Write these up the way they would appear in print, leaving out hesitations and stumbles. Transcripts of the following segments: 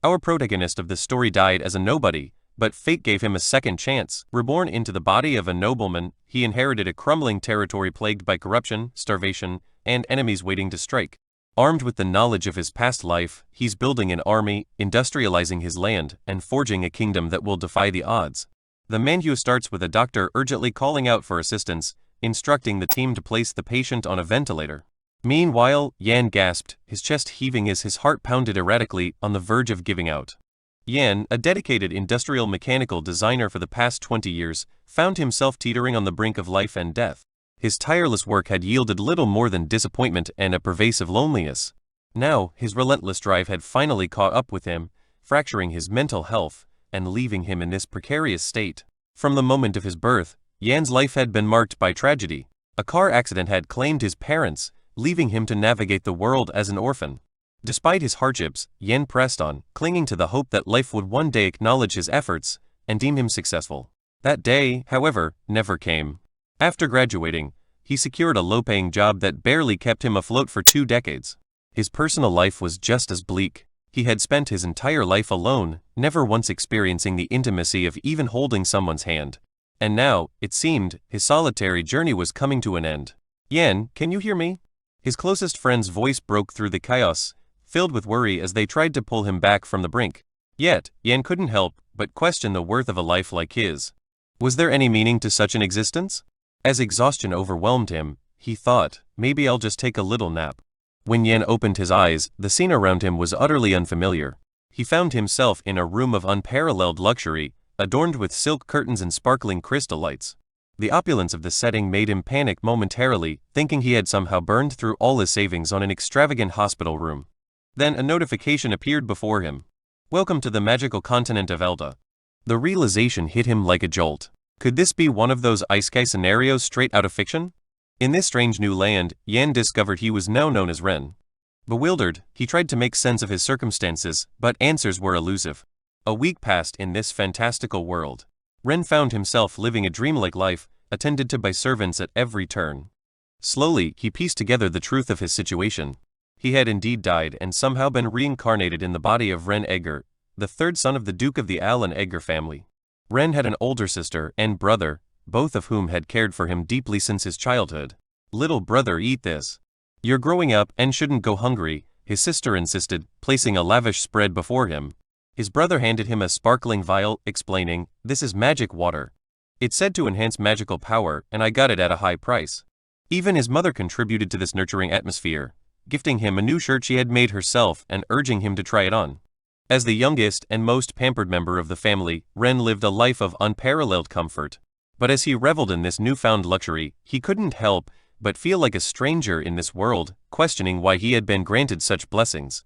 Our protagonist of this story died as a nobody, but fate gave him a second chance. Reborn into the body of a nobleman, he inherited a crumbling territory plagued by corruption, starvation, and enemies waiting to strike. Armed with the knowledge of his past life, he's building an army, industrializing his land, and forging a kingdom that will defy the odds. The Manhwa starts with a doctor urgently calling out for assistance, instructing the team to place the patient on a ventilator. Meanwhile, Yan gasped, his chest heaving as his heart pounded erratically, on the verge of giving out. Yan, a dedicated industrial mechanical designer for the past 20 years, found himself teetering on the brink of life and death. His tireless work had yielded little more than disappointment and a pervasive loneliness. Now, his relentless drive had finally caught up with him, fracturing his mental health and leaving him in this precarious state. From the moment of his birth, Yan's life had been marked by tragedy. A car accident had claimed his parents, leaving him to navigate the world as an orphan. Despite his hardships, Yan pressed on, clinging to the hope that life would one day acknowledge his efforts and deem him successful. That day, however, never came. After graduating, he secured a low-paying job that barely kept him afloat for 2 decades. His personal life was just as bleak. He had spent his entire life alone, never once experiencing the intimacy of even holding someone's hand. And now, it seemed, his solitary journey was coming to an end. "Yan, can you hear me?" His closest friend's voice broke through the chaos, filled with worry as they tried to pull him back from the brink. Yet, Yan couldn't help but question the worth of a life like his. Was there any meaning to such an existence? As exhaustion overwhelmed him, he thought, maybe I'll just take a little nap. When Yan opened his eyes, the scene around him was utterly unfamiliar. He found himself in a room of unparalleled luxury, adorned with silk curtains and sparkling crystal lights. The opulence of the setting made him panic momentarily, thinking he had somehow burned through all his savings on an extravagant hospital room. Then a notification appeared before him. "Welcome to the magical continent of Elda." The realization hit him like a jolt. Could this be one of those isekai scenarios straight out of fiction? In this strange new land, Yan discovered he was now known as Ren. Bewildered, he tried to make sense of his circumstances, but answers were elusive. A week passed in this fantastical world. Ren found himself living a dreamlike life, attended to by servants at every turn. Slowly, he pieced together the truth of his situation. He had indeed died and somehow been reincarnated in the body of Ren Egger, the third son of the Duke of the Allen Egger family. Ren had an older sister and brother, both of whom had cared for him deeply since his childhood. "Little brother, eat this. You're growing up and shouldn't go hungry," his sister insisted, placing a lavish spread before him. His brother handed him a sparkling vial, explaining, "This is magic water. It's said to enhance magical power, and I got it at a high price." Even his mother contributed to this nurturing atmosphere, gifting him a new shirt she had made herself and urging him to try it on. As the youngest and most pampered member of the family, Ren lived a life of unparalleled comfort. But as he reveled in this newfound luxury, he couldn't help but feel like a stranger in this world, questioning why he had been granted such blessings.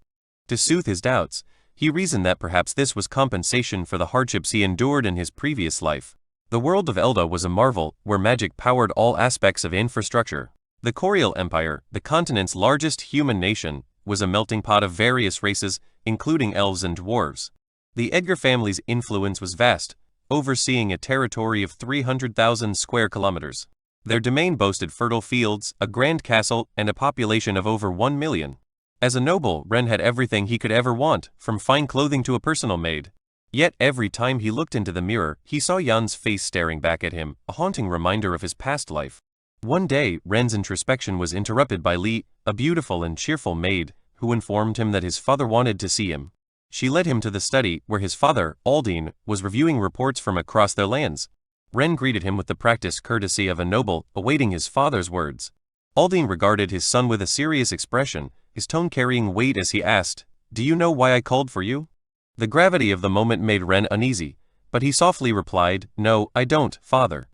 To soothe his doubts, he reasoned that perhaps this was compensation for the hardships he endured in his previous life. The world of Elda was a marvel, where magic powered all aspects of infrastructure. The Coriel Empire, the continent's largest human nation, was a melting pot of various races, including elves and dwarves. The Edgar family's influence was vast, overseeing a territory of 300,000 square kilometers. Their domain boasted fertile fields, a grand castle, and a population of over 1 million. As a noble, Ren had everything he could ever want, from fine clothing to a personal maid. Yet every time he looked into the mirror, he saw Yan's face staring back at him, a haunting reminder of his past life. One day, Ren's introspection was interrupted by Li, a beautiful and cheerful maid, who informed him that his father wanted to see him. She led him to the study, where his father, Aldine, was reviewing reports from across their lands. Ren greeted him with the practiced courtesy of a noble, awaiting his father's words. Aldine regarded his son with a serious expression, his tone carrying weight as he asked, "Do you know why I called for you?" The gravity of the moment made Ren uneasy, but he softly replied, "No, I don't, father."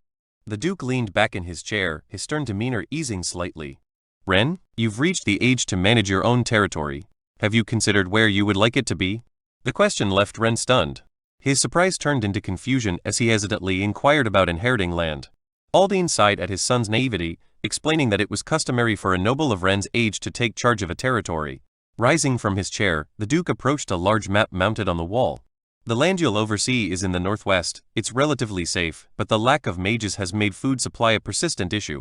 The Duke leaned back in his chair, his stern demeanor easing slightly. "Ren, you've reached the age to manage your own territory. Have you considered where you would like it to be?" The question left Ren stunned. His surprise turned into confusion as he hesitantly inquired about inheriting land. Aldine sighed at his son's naivety, explaining that it was customary for a noble of Ren's age to take charge of a territory. Rising from his chair, the Duke approached a large map mounted on the wall. "The land you'll oversee is in the northwest. It's relatively safe, but the lack of mages has made food supply a persistent issue."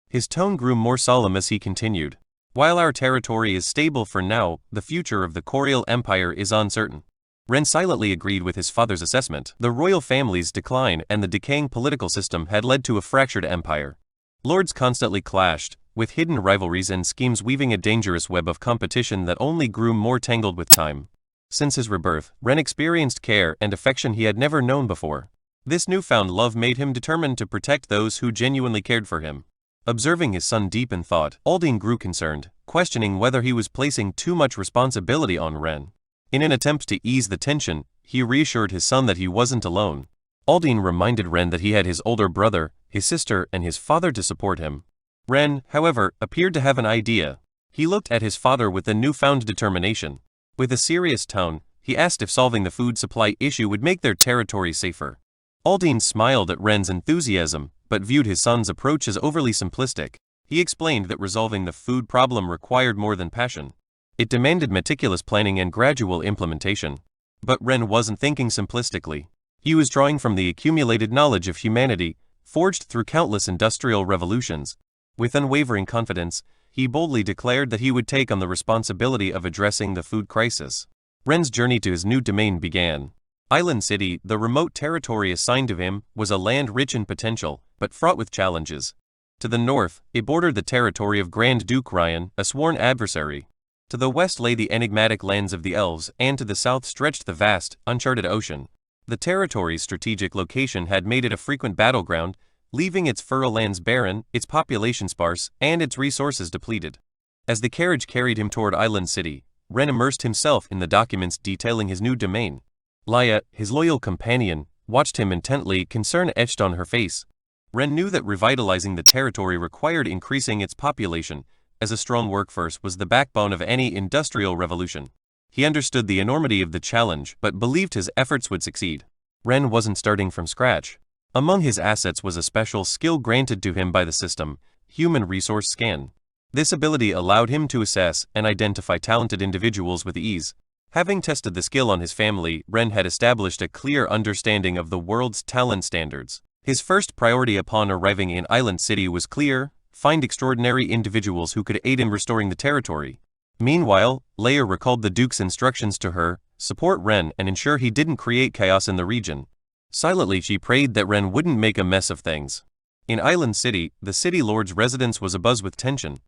His tone grew more solemn as he continued. "While our territory is stable for now, the future of the Coriel Empire is uncertain. Ren silently agreed with his father's assessment. The royal family's decline and the decaying political system had led to a fractured empire. Lords constantly clashed, with hidden rivalries and schemes weaving a dangerous web of competition that only grew more tangled with time. Since his rebirth, Ren experienced care and affection he had never known before. This newfound love made him determined to protect those who genuinely cared for him. Observing his son deep in thought, Aldine grew concerned, questioning whether he was placing too much responsibility on Ren. In an attempt to ease the tension, he reassured his son that he wasn't alone. Aldine reminded Ren that he had his older brother, his sister, and his father to support him. Ren, however, appeared to have an idea. He looked at his father with a newfound determination. With a serious tone, he asked if solving the food supply issue would make their territory safer. Aldine smiled at Ren's enthusiasm, but viewed his son's approach as overly simplistic. He explained that resolving the food problem required more than passion. It demanded meticulous planning and gradual implementation. But Ren wasn't thinking simplistically. He was drawing from the accumulated knowledge of humanity, forged through countless industrial revolutions. With unwavering confidence, he boldly declared that he would take on the responsibility of addressing the food crisis. Ren's journey to his new domain began. Island City, the remote territory assigned to him, was a land rich in potential, but fraught with challenges. To the north, it bordered the territory of Grand Duke Ryan, a sworn adversary. To the west lay the enigmatic lands of the elves, and to the south stretched the vast, uncharted ocean. The territory's strategic location had made it a frequent battleground, leaving its fertile lands barren, its population sparse, and its resources depleted. As the carriage carried him toward Island City, Ren immersed himself in the documents detailing his new domain. Laya, his loyal companion, watched him intently, concern etched on her face. Ren knew that revitalizing the territory required increasing its population, as a strong workforce was the backbone of any industrial revolution. He understood the enormity of the challenge, but believed his efforts would succeed. Ren wasn't starting from scratch. Among his assets was a special skill granted to him by the system, Human Resource Scan. This ability allowed him to assess and identify talented individuals with ease. Having tested the skill on his family, Ren had established a clear understanding of the world's talent standards. His first priority upon arriving in Island City was clear: find extraordinary individuals who could aid in restoring the territory. Meanwhile, Leia recalled the Duke's instructions to her: support Ren and ensure he didn't create chaos in the region. Silently she prayed that Ren wouldn't make a mess of things. In Island City, the city lord's residence was abuzz with tension.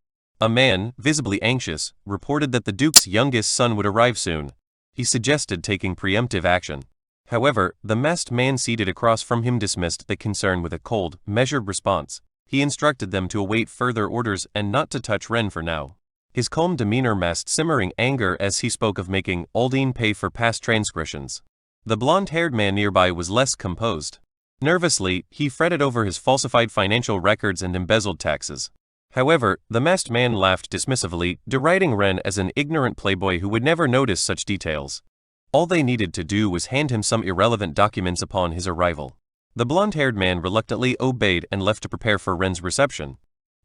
A man, visibly anxious, reported that the Duke's youngest son would arrive soon. He suggested taking preemptive action. However, the masked man seated across from him dismissed the concern with a cold, measured response. He instructed them to await further orders and not to touch Ren for now. His calm demeanor masked simmering anger as he spoke of making Aldine pay for past transgressions. The blonde-haired man nearby was less composed. Nervously, he fretted over his falsified financial records and embezzled taxes. However, the masked man laughed dismissively, deriding Ren as an ignorant playboy who would never notice such details. All they needed to do was hand him some irrelevant documents upon his arrival. The blonde-haired man reluctantly obeyed and left to prepare for Ren's reception.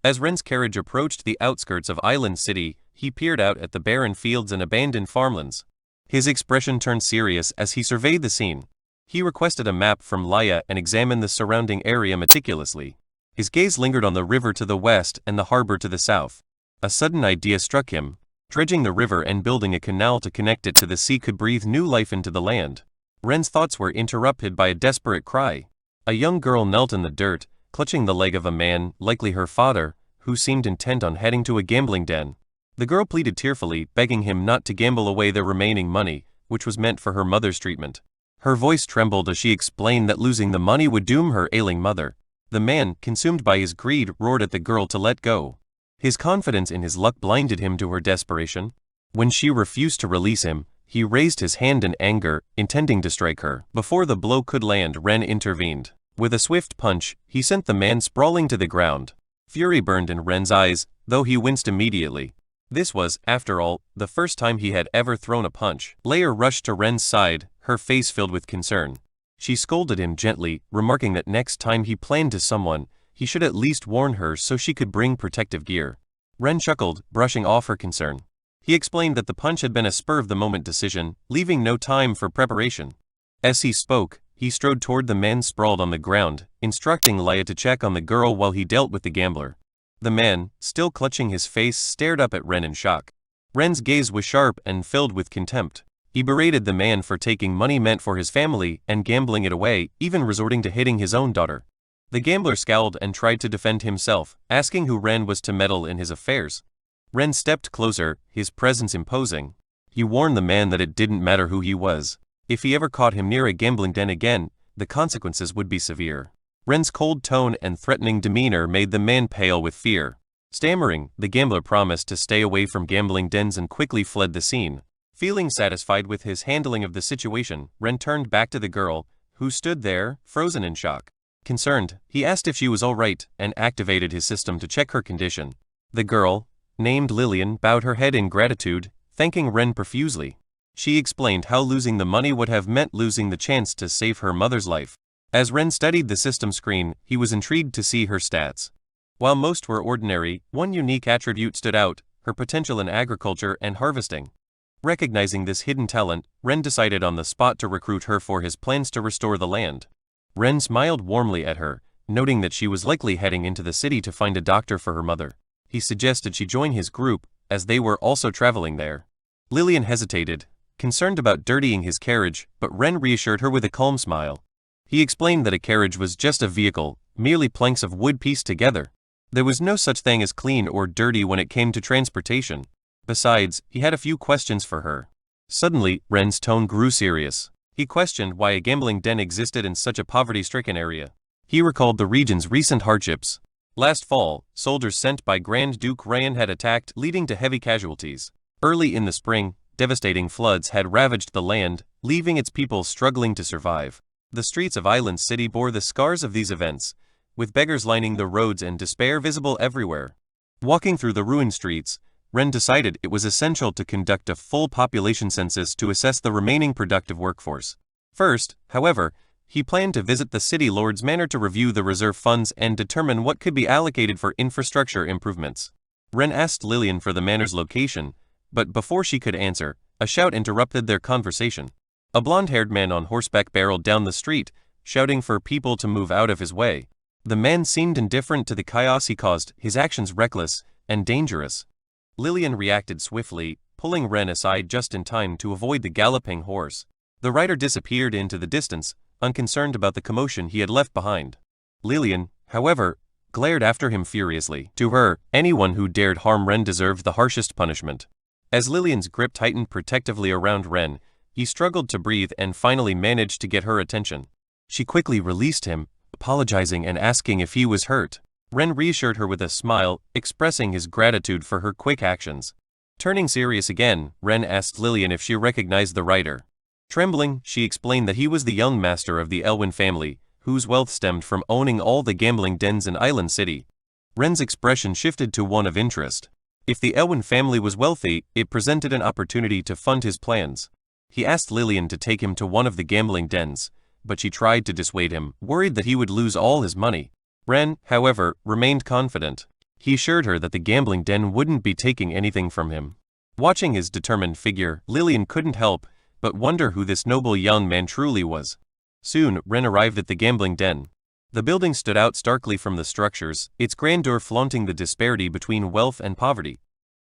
As Ren's carriage approached the outskirts of Island City, he peered out at the barren fields and abandoned farmlands. His expression turned serious as he surveyed the scene. He requested a map from Laya and examined the surrounding area meticulously. His gaze lingered on the river to the west and the harbor to the south. A sudden idea struck him. Dredging the river and building a canal to connect it to the sea could breathe new life into the land. Ren's thoughts were interrupted by a desperate cry. A young girl knelt in the dirt, clutching the leg of a man, likely her father, who seemed intent on heading to a gambling den. The girl pleaded tearfully, begging him not to gamble away their remaining money, which was meant for her mother's treatment. Her voice trembled as she explained that losing the money would doom her ailing mother. The man, consumed by his greed, roared at the girl to let go. His confidence in his luck blinded him to her desperation. When she refused to release him, he raised his hand in anger, intending to strike her. Before the blow could land, Ren intervened. With a swift punch, he sent the man sprawling to the ground. Fury burned in Ren's eyes, though he winced immediately. This was, after all, the first time he had ever thrown a punch. Leia rushed to Ren's side, her face filled with concern. She scolded him gently, remarking that next time he planned to someone, he should at least warn her so she could bring protective gear. Ren chuckled, brushing off her concern. He explained that the punch had been a spur-of-the-moment decision, leaving no time for preparation. As he spoke, he strode toward the man sprawled on the ground, instructing Leia to check on the girl while he dealt with the gambler. The man, still clutching his face, stared up at Ren in shock. Ren's gaze was sharp and filled with contempt. He berated the man for taking money meant for his family and gambling it away, even resorting to hitting his own daughter. The gambler scowled and tried to defend himself, asking who Ren was to meddle in his affairs. Ren stepped closer, his presence imposing. He warned the man that it didn't matter who he was. If he ever caught him near a gambling den again, the consequences would be severe. Ren's cold tone and threatening demeanor made the man pale with fear. Stammering, the gambler promised to stay away from gambling dens and quickly fled the scene. Feeling satisfied with his handling of the situation, Ren turned back to the girl, who stood there, frozen in shock. Concerned, he asked if she was all right and activated his system to check her condition. The girl, named Lillian, bowed her head in gratitude, thanking Ren profusely. She explained how losing the money would have meant losing the chance to save her mother's life. As Ren studied the system screen, he was intrigued to see her stats. While most were ordinary, one unique attribute stood out: her potential in agriculture and harvesting. Recognizing this hidden talent, Ren decided on the spot to recruit her for his plans to restore the land. Ren smiled warmly at her, noting that she was likely heading into the city to find a doctor for her mother. He suggested she join his group, as they were also traveling there. Lillian hesitated, concerned about dirtying his carriage, but Ren reassured her with a calm smile. He explained that a carriage was just a vehicle, merely planks of wood pieced together. There was no such thing as clean or dirty when it came to transportation. Besides, he had a few questions for her. Suddenly, Ren's tone grew serious. He questioned why a gambling den existed in such a poverty-stricken area. He recalled the region's recent hardships. Last fall, soldiers sent by Grand Duke Rayan had attacked, leading to heavy casualties. Early in the spring, devastating floods had ravaged the land, leaving its people struggling to survive. The streets of Island City bore the scars of these events, with beggars lining the roads and despair visible everywhere. Walking through the ruined streets, Ren decided it was essential to conduct a full population census to assess the remaining productive workforce. First, however, he planned to visit the city lord's manor to review the reserve funds and determine what could be allocated for infrastructure improvements. Ren asked Lillian for the manor's location, but before she could answer, a shout interrupted their conversation. A blonde-haired man on horseback barreled down the street, shouting for people to move out of his way. The man seemed indifferent to the chaos he caused, his actions reckless and dangerous. Lillian reacted swiftly, pulling Ren aside just in time to avoid the galloping horse. The rider disappeared into the distance, unconcerned about the commotion he had left behind. Lillian, however, glared after him furiously. To her, anyone who dared harm Ren deserved the harshest punishment. As Lillian's grip tightened protectively around Ren, he struggled to breathe and finally managed to get her attention. She quickly released him, apologizing and asking if he was hurt. Ren reassured her with a smile, expressing his gratitude for her quick actions. Turning serious again, Ren asked Lillian if she recognized the rider. Trembling, she explained that he was the young master of the Elwyn family, whose wealth stemmed from owning all the gambling dens in Island City. Ren's expression shifted to one of interest. If the Elwyn family was wealthy, it presented an opportunity to fund his plans. He asked Lillian to take him to one of the gambling dens, but she tried to dissuade him, worried that he would lose all his money. Ren, however, remained confident. He assured her that the gambling den wouldn't be taking anything from him. Watching his determined figure, Lillian couldn't help but wonder who this noble young man truly was. Soon, Ren arrived at the gambling den. The building stood out starkly from the structures, its grandeur flaunting the disparity between wealth and poverty.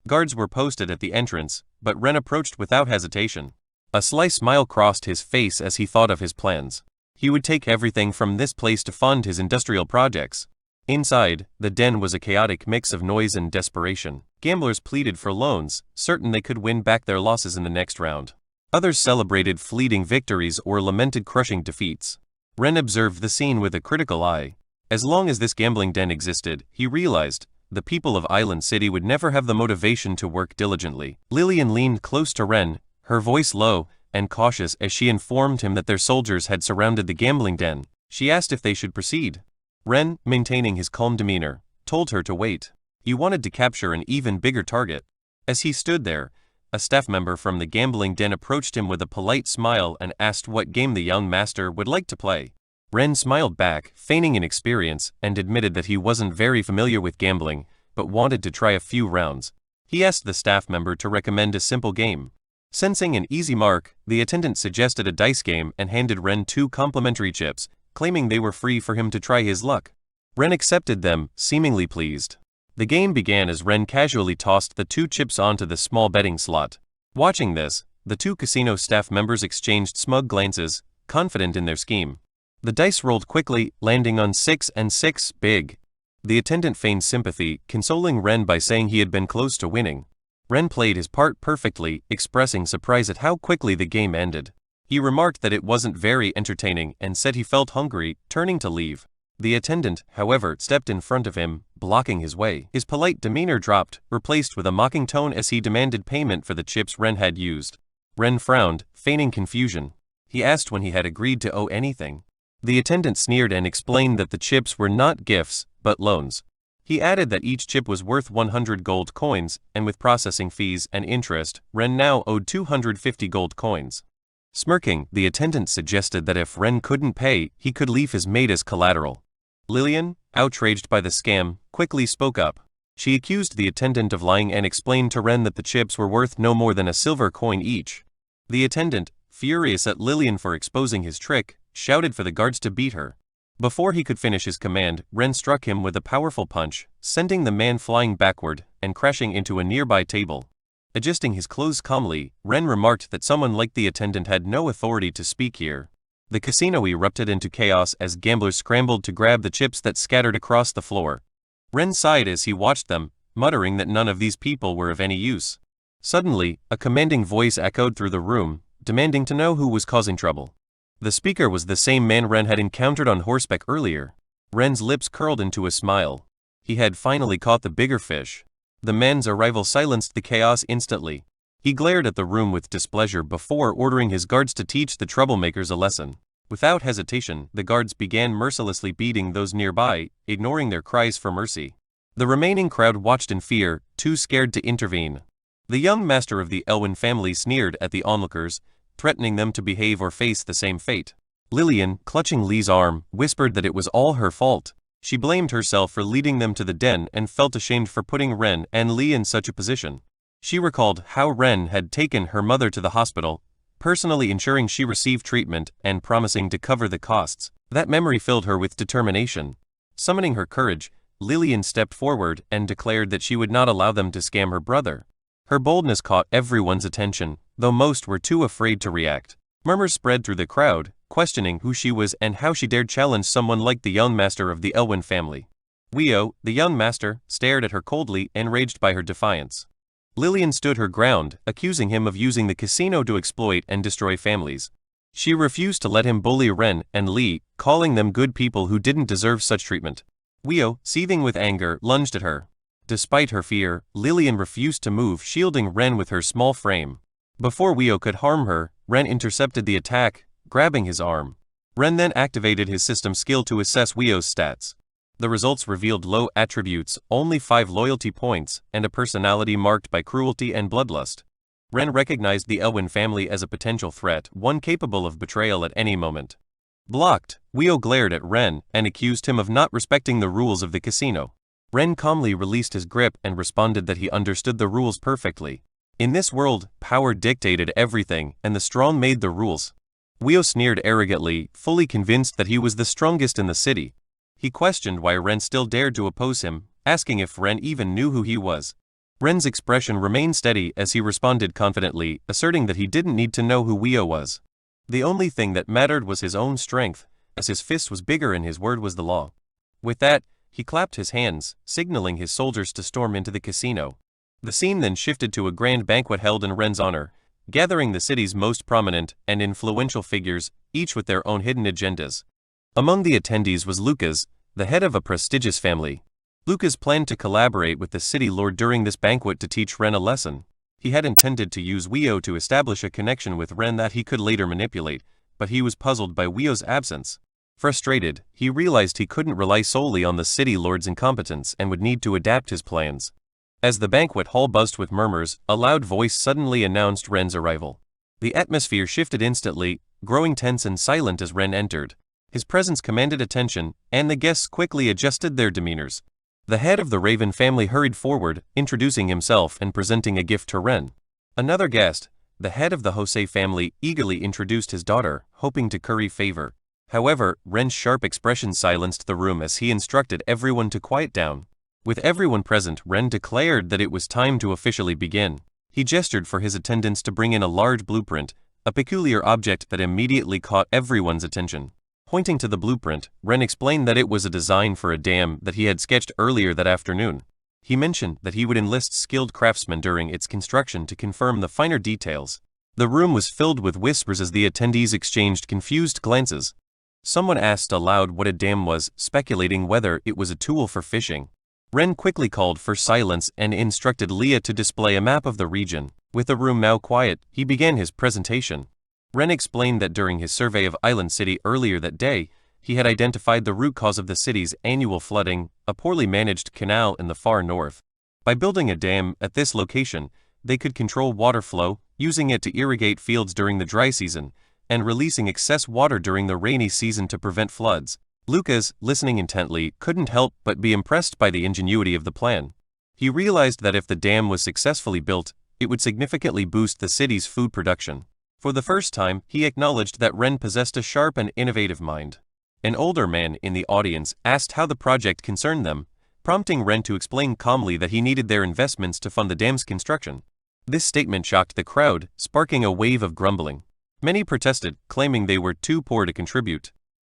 Guards were posted at the entrance, but Ren approached without hesitation. A sly smile crossed his face as he thought of his plans. He would take everything from this place to fund his industrial projects. Inside, the den was a chaotic mix of noise and desperation. Gamblers pleaded for loans, certain they could win back their losses in the next round. Others celebrated fleeting victories or lamented crushing defeats. Ren observed the scene with a critical eye. As long as this gambling den existed, he realized, the people of Island City would never have the motivation to work diligently. Lillian leaned close to Ren, her voice low and cautious as she informed him that their soldiers had surrounded the gambling den. She asked if they should proceed. Ren, maintaining his calm demeanor, told her to wait. He wanted to capture an even bigger target. As he stood there, a staff member from the gambling den approached him with a polite smile and asked what game the young master would like to play. Ren smiled back, feigning inexperience, and admitted that he wasn't very familiar with gambling, but wanted to try a few rounds. He asked the staff member to recommend a simple game. Sensing an easy mark, the attendant suggested a dice game and handed Ren 2 complimentary chips, claiming they were free for him to try his luck. Ren accepted them, seemingly pleased. The game began as Ren casually tossed the 2 chips onto the small betting slot. Watching this, The two casino staff members exchanged smug glances, confident in their scheme. The dice rolled quickly, landing on 6 and 6 big. The attendant feigned sympathy, consoling Ren by saying he had been close to winning. Ren played his part perfectly, expressing surprise at how quickly the game ended. He remarked that it wasn't very entertaining and said he felt hungry, turning to leave. The attendant, however, stepped in front of him, blocking his way. His polite demeanor dropped, replaced with a mocking tone as he demanded payment for the chips Ren had used. Ren frowned, feigning confusion. He asked when he had agreed to owe anything. The attendant sneered and explained that the chips were not gifts, but loans. He added that each chip was worth 100 gold coins, and with processing fees and interest, Ren now owed 250 gold coins. Smirking, the attendant suggested that if Ren couldn't pay, he could leave his maid as collateral. Lillian, outraged by the scam, quickly spoke up. She accused the attendant of lying and explained to Ren that the chips were worth no more than a silver coin each. The attendant, furious at Lillian for exposing his trick, shouted for the guards to beat her. Before he could finish his command, Ren struck him with a powerful punch, sending the man flying backward and crashing into a nearby table. Adjusting his clothes calmly, Ren remarked that someone like the attendant had no authority to speak here. The casino erupted into chaos as gamblers scrambled to grab the chips that scattered across the floor. Ren sighed as he watched them, muttering that none of these people were of any use. Suddenly, a commanding voice echoed through the room, demanding to know who was causing trouble. The speaker was the same man Ren had encountered on horseback earlier. Ren's lips curled into a smile. He had finally caught the bigger fish. The man's arrival silenced the chaos instantly. He glared at the room with displeasure before ordering his guards to teach the troublemakers a lesson. Without hesitation, the guards began mercilessly beating those nearby, ignoring their cries for mercy. The remaining crowd watched in fear, too scared to intervene. The young master of the Elwyn family sneered at the onlookers, threatening them to behave or face the same fate. Lillian, clutching Lee's arm, whispered that it was all her fault. She blamed herself for leading them to the den and felt ashamed for putting Ren and Lee in such a position. She recalled how Ren had taken her mother to the hospital, personally ensuring she received treatment and promising to cover the costs. That memory filled her with determination. Summoning her courage, Lillian stepped forward and declared that she would not allow them to scam her brother. Her boldness caught everyone's attention, though most were too afraid to react. Murmurs spread through the crowd, questioning who she was and how she dared challenge someone like the young master of the Elwyn family. Weo, the young master, stared at her coldly, enraged by her defiance. Lillian stood her ground, accusing him of using the casino to exploit and destroy families. She refused to let him bully Ren and Lee, calling them good people who didn't deserve such treatment. Weo, seething with anger, lunged at her. Despite her fear, Lillian refused to move, shielding Ren with her small frame. Before Weo could harm her, Ren intercepted the attack, grabbing his arm. Ren then activated his system skill to assess Weo's stats. The results revealed low attributes, only 5 loyalty points, and a personality marked by cruelty and bloodlust. Ren recognized the Elwyn family as a potential threat, one capable of betrayal at any moment. Blocked, Weo glared at Ren and accused him of not respecting the rules of the casino. Ren calmly released his grip and responded that he understood the rules perfectly. In this world, power dictated everything, and the strong made the rules. Weo sneered arrogantly, fully convinced that he was the strongest in the city. He questioned why Ren still dared to oppose him, asking if Ren even knew who he was. Ren's expression remained steady as he responded confidently, asserting that he didn't need to know who Weo was. The only thing that mattered was his own strength, as his fist was bigger and his word was the law. With that, he clapped his hands, signaling his soldiers to storm into the casino. The scene then shifted to a grand banquet held in Ren's honor, gathering the city's most prominent and influential figures, each with their own hidden agendas. Among the attendees was Lucas, the head of a prestigious family. Lucas planned to collaborate with the city lord during this banquet to teach Ren a lesson. He had intended to use Weo to establish a connection with Ren that he could later manipulate, but he was puzzled by Weo's absence. Frustrated, he realized he couldn't rely solely on the city lord's incompetence and would need to adapt his plans. As the banquet hall buzzed with murmurs, a loud voice suddenly announced Ren's arrival. The atmosphere shifted instantly, growing tense and silent as Ren entered. His presence commanded attention, and the guests quickly adjusted their demeanors. The head of the Raven family hurried forward, introducing himself and presenting a gift to Ren. Another guest, the head of the Jose family, eagerly introduced his daughter, hoping to curry favor. However, Ren's sharp expression silenced the room as he instructed everyone to quiet down. With everyone present, Ren declared that it was time to officially begin. He gestured for his attendants to bring in a large blueprint, a peculiar object that immediately caught everyone's attention. Pointing to the blueprint, Ren explained that it was a design for a dam that he had sketched earlier that afternoon. He mentioned that he would enlist skilled craftsmen during its construction to confirm the finer details. The room was filled with whispers as the attendees exchanged confused glances. Someone asked aloud what a dam was, speculating whether it was a tool for fishing. Ren quickly called for silence and instructed Leah to display a map of the region. With the room now quiet, he began his presentation. Ren explained that during his survey of Island City earlier that day, he had identified the root cause of the city's annual flooding, a poorly managed canal in the far north. By building a dam at this location, they could control water flow, using it to irrigate fields during the dry season, and releasing excess water during the rainy season to prevent floods. Lucas, listening intently, couldn't help but be impressed by the ingenuity of the plan. He realized that if the dam was successfully built, it would significantly boost the city's food production. For the first time, he acknowledged that Ren possessed a sharp and innovative mind. An older man in the audience asked how the project concerned them, prompting Ren to explain calmly that he needed their investments to fund the dam's construction. This statement shocked the crowd, sparking a wave of grumbling. Many protested, claiming they were too poor to contribute.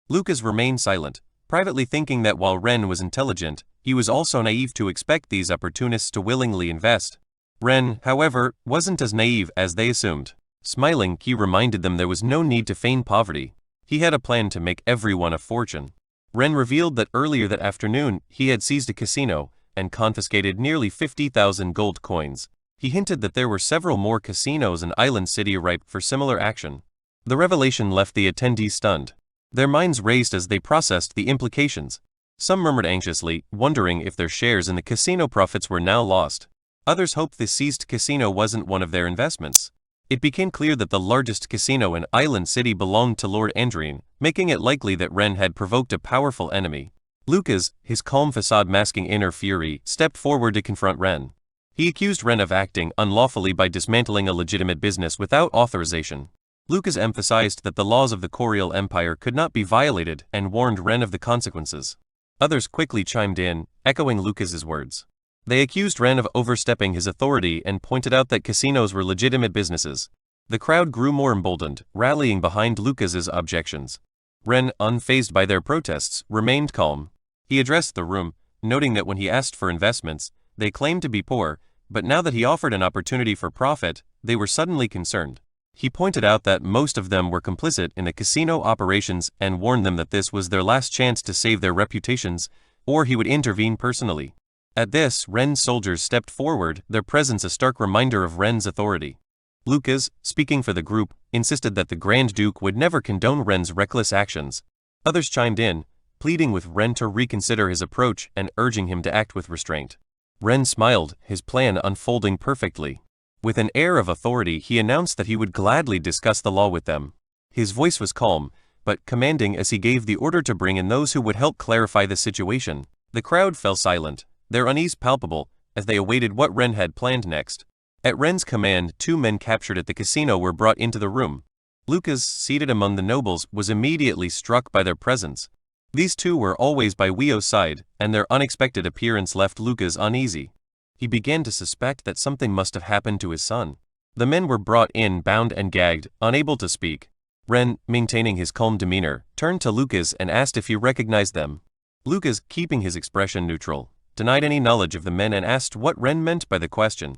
Lucas remained silent, privately thinking that while Ren was intelligent, he was also naive to expect these opportunists to willingly invest. Ren, however, wasn't as naive as they assumed. Smiling, he reminded them there was no need to feign poverty. He had a plan to make everyone a fortune. Ren revealed that earlier that afternoon, he had seized a casino and confiscated nearly 50,000 gold coins. He hinted that there were several more casinos in Island City ripe for similar action. The revelation left the attendees stunned. Their minds raced as they processed the implications. Some murmured anxiously, wondering if their shares in the casino profits were now lost. Others hoped the seized casino wasn't one of their investments. It became clear that the largest casino in Island City belonged to Lord Andrian, making it likely that Ren had provoked a powerful enemy. Lucas, his calm facade masking inner fury, stepped forward to confront Ren. He accused Ren of acting unlawfully by dismantling a legitimate business without authorization. Lucas emphasized that the laws of the Corial Empire could not be violated and warned Ren of the consequences. Others quickly chimed in, echoing Lucas's words. They accused Ren of overstepping his authority and pointed out that casinos were legitimate businesses. The crowd grew more emboldened, rallying behind Lucas's objections. Ren, unfazed by their protests, remained calm. He addressed the room, noting that when he asked for investments, they claimed to be poor, but now that he offered an opportunity for profit, they were suddenly concerned. He pointed out that most of them were complicit in the casino operations and warned them that this was their last chance to save their reputations, or he would intervene personally. At this, Ren's soldiers stepped forward, their presence a stark reminder of Ren's authority. Lucas, speaking for the group, insisted that the Grand Duke would never condone Ren's reckless actions. Others chimed in, pleading with Ren to reconsider his approach and urging him to act with restraint. Ren smiled, his plan unfolding perfectly. With an air of authority, he announced that he would gladly discuss the law with them. His voice was calm, but commanding as he gave the order to bring in those who would help clarify the situation. The crowd fell silent, their unease palpable, as they awaited what Ren had planned next. At Ren's command, 2 men captured at the casino were brought into the room. Lucas, seated among the nobles, was immediately struck by their presence. These 2 were always by Weo's side, and their unexpected appearance left Lucas uneasy. He began to suspect that something must have happened to his son. The men were brought in bound and gagged, unable to speak. Ren, maintaining his calm demeanor, turned to Lucas and asked if he recognized them. Lucas, keeping his expression neutral, denied any knowledge of the men and asked what Ren meant by the question.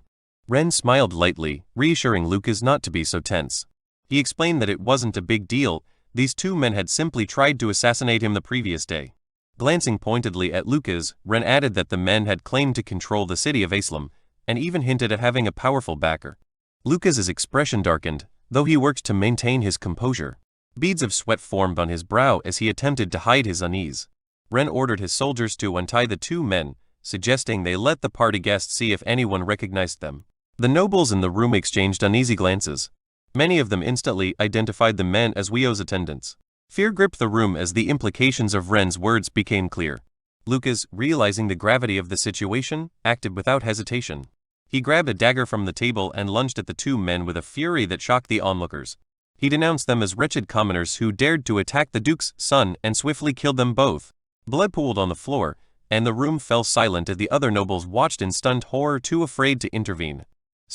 Ren smiled lightly, reassuring Lucas not to be so tense. He explained that it wasn't a big deal, these 2 men had simply tried to assassinate him the previous day. Glancing pointedly at Lucas, Ren added that the men had claimed to control the city of Aslam, and even hinted at having a powerful backer. Lucas's expression darkened, though he worked to maintain his composure. Beads of sweat formed on his brow as he attempted to hide his unease. Ren ordered his soldiers to untie the 2 men, suggesting they let the party guests see if anyone recognized them. The nobles in the room exchanged uneasy glances. Many of them instantly identified the men as Weo's attendants. Fear gripped the room as the implications of Ren's words became clear. Lucas, realizing the gravity of the situation, acted without hesitation. He grabbed a dagger from the table and lunged at the 2 men with a fury that shocked the onlookers. He denounced them as wretched commoners who dared to attack the Duke's son and swiftly killed them both. Blood pooled on the floor, and the room fell silent as the other nobles watched in stunned horror, too afraid to intervene.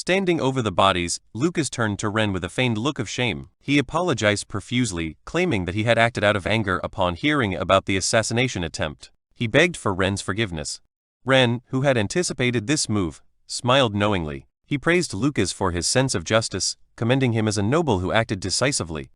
Standing over the bodies, Lucas turned to Ren with a feigned look of shame. He apologized profusely, claiming that he had acted out of anger upon hearing about the assassination attempt. He begged for Ren's forgiveness. Ren, who had anticipated this move, smiled knowingly. He praised Lucas for his sense of justice, commending him as a noble who acted decisively.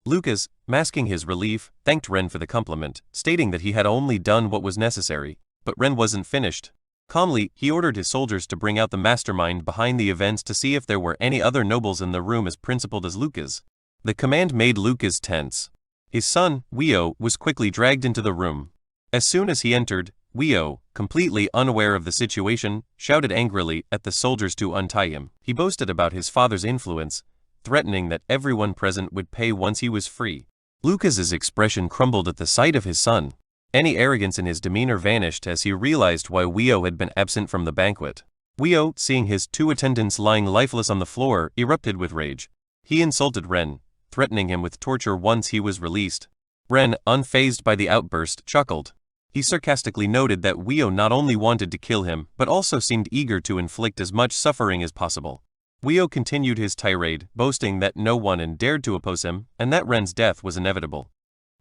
Lucas, masking his relief, thanked Ren for the compliment, stating that he had only done what was necessary. But Ren wasn't finished. Calmly, he ordered his soldiers to bring out the mastermind behind the events to see if there were any other nobles in the room as principled as Lucas. The command made Lucas tense. His son, Weo, was quickly dragged into the room. As soon as he entered, Weo, completely unaware of the situation, shouted angrily at the soldiers to untie him. He boasted about his father's influence, threatening that everyone present would pay once he was free. Lucas's expression crumbled at the sight of his son. Any arrogance in his demeanor vanished as he realized why Weo had been absent from the banquet. Weo, seeing his two attendants lying lifeless on the floor, erupted with rage. He insulted Ren, threatening him with torture once he was released. Ren, unfazed by the outburst, chuckled. He sarcastically noted that Weo not only wanted to kill him, but also seemed eager to inflict as much suffering as possible. Weo continued his tirade, boasting that no one dared to oppose him, and that Ren's death was inevitable.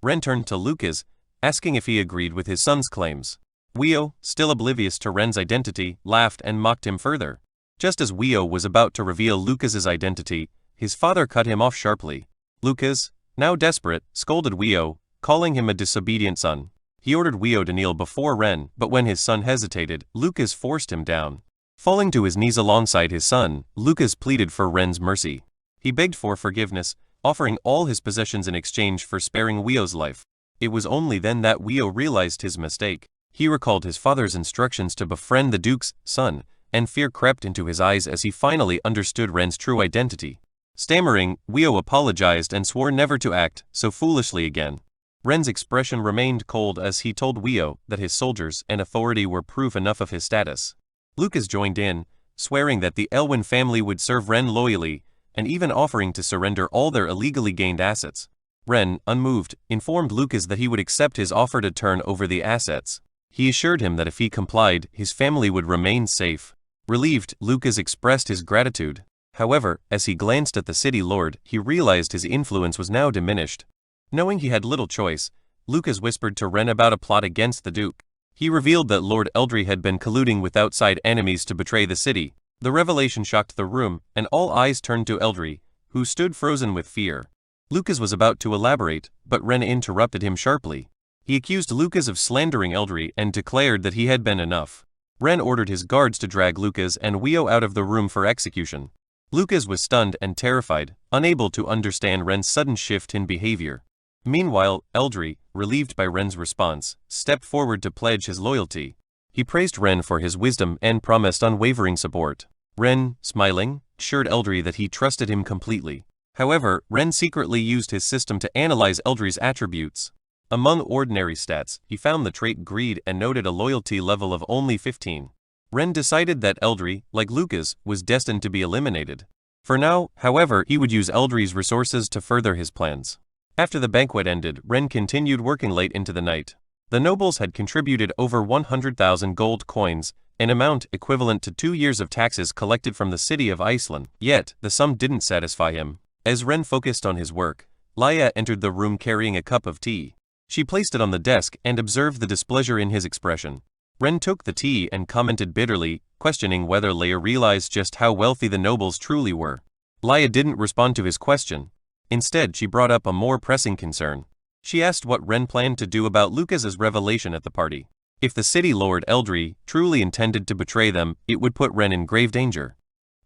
Ren turned to Lucas, asking if he agreed with his son's claims. Weo, still oblivious to Ren's identity, laughed and mocked him further. Just as Weo was about to reveal Lucas's identity, his father cut him off sharply. Lucas, now desperate, scolded Weo, calling him a disobedient son. He ordered Weo to kneel before Ren, but when his son hesitated, Lucas forced him down. Falling to his knees alongside his son, Lucas pleaded for Ren's mercy. He begged for forgiveness, offering all his possessions in exchange for sparing Weo's life. It was only then that Weo realized his mistake. He recalled his father's instructions to befriend the Duke's son, and fear crept into his eyes as he finally understood Ren's true identity. Stammering, Weo apologized and swore never to act so foolishly again. Ren's expression remained cold as he told Weo that his soldiers and authority were proof enough of his status. Lucas joined in, swearing that the Elwyn family would serve Ren loyally, and even offering to surrender all their illegally gained assets. Ren, unmoved, informed Lucas that he would accept his offer to turn over the assets. He assured him that if he complied, his family would remain safe. Relieved, Lucas expressed his gratitude. However, as he glanced at the city lord, he realized his influence was now diminished. Knowing he had little choice, Lucas whispered to Ren about a plot against the Duke. He revealed that Lord Eldry had been colluding with outside enemies to betray the city. The revelation shocked the room, and all eyes turned to Eldry, who stood frozen with fear. Lucas was about to elaborate, but Ren interrupted him sharply. He accused Lucas of slandering Eldry and declared that he had been enough. Ren ordered his guards to drag Lucas and Weo out of the room for execution. Lucas was stunned and terrified, unable to understand Ren's sudden shift in behavior. Meanwhile, Eldry, relieved by Ren's response, stepped forward to pledge his loyalty. He praised Ren for his wisdom and promised unwavering support. Ren, smiling, assured Eldry that he trusted him completely. However, Ren secretly used his system to analyze Eldry's attributes. Among ordinary stats, he found the trait greed and noted a loyalty level of only 15. Ren decided that Eldry, like Lucas, was destined to be eliminated. For now, however, he would use Eldry's resources to further his plans. After the banquet ended, Ren continued working late into the night. The nobles had contributed over 100,000 gold coins, an amount equivalent to 2 years of taxes collected from the city of Iceland. Yet, the sum didn't satisfy him. As Ren focused on his work, Laya entered the room carrying a cup of tea. She placed it on the desk and observed the displeasure in his expression. Ren took the tea and commented bitterly, questioning whether Laya realized just how wealthy the nobles truly were. Laya didn't respond to his question. Instead, she brought up a more pressing concern. She asked what Ren planned to do about Lucas's revelation at the party. If the city lord Eldry truly intended to betray them, it would put Ren in grave danger.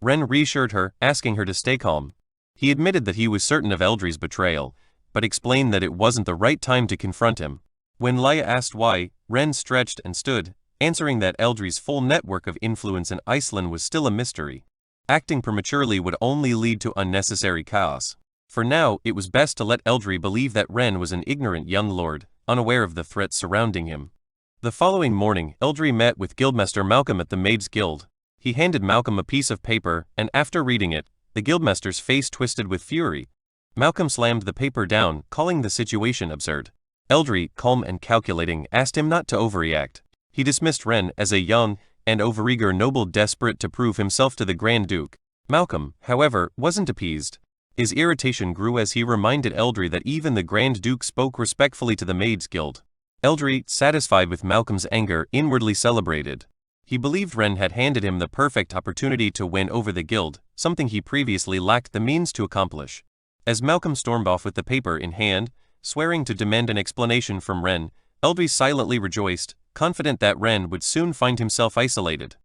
Ren reassured her, asking her to stay calm. He admitted that he was certain of Eldry's betrayal, but explained that it wasn't the right time to confront him. When Laya asked why, Ren stretched and stood, answering that Eldry's full network of influence in Iceland was still a mystery. Acting prematurely would only lead to unnecessary chaos. For now, it was best to let Eldry believe that Ren was an ignorant young lord, unaware of the threats surrounding him. The following morning, Eldry met with Guildmaster Malcolm at the Maids' Guild. He handed Malcolm a piece of paper, and after reading it, the Guildmaster's face twisted with fury. Malcolm slammed the paper down, calling the situation absurd. Eldry, calm and calculating, asked him not to overreact. He dismissed Ren as a young and overeager noble desperate to prove himself to the Grand Duke. Malcolm, however, wasn't appeased. His irritation grew as he reminded Eldry that even the Grand Duke spoke respectfully to the Maids Guild. Eldry, satisfied with Malcolm's anger, inwardly celebrated. He believed Ren had handed him the perfect opportunity to win over the guild, something he previously lacked the means to accomplish. As Malcolm stormed off with the paper in hand, swearing to demand an explanation from Ren, Eldry silently rejoiced, confident that Ren would soon find himself isolated.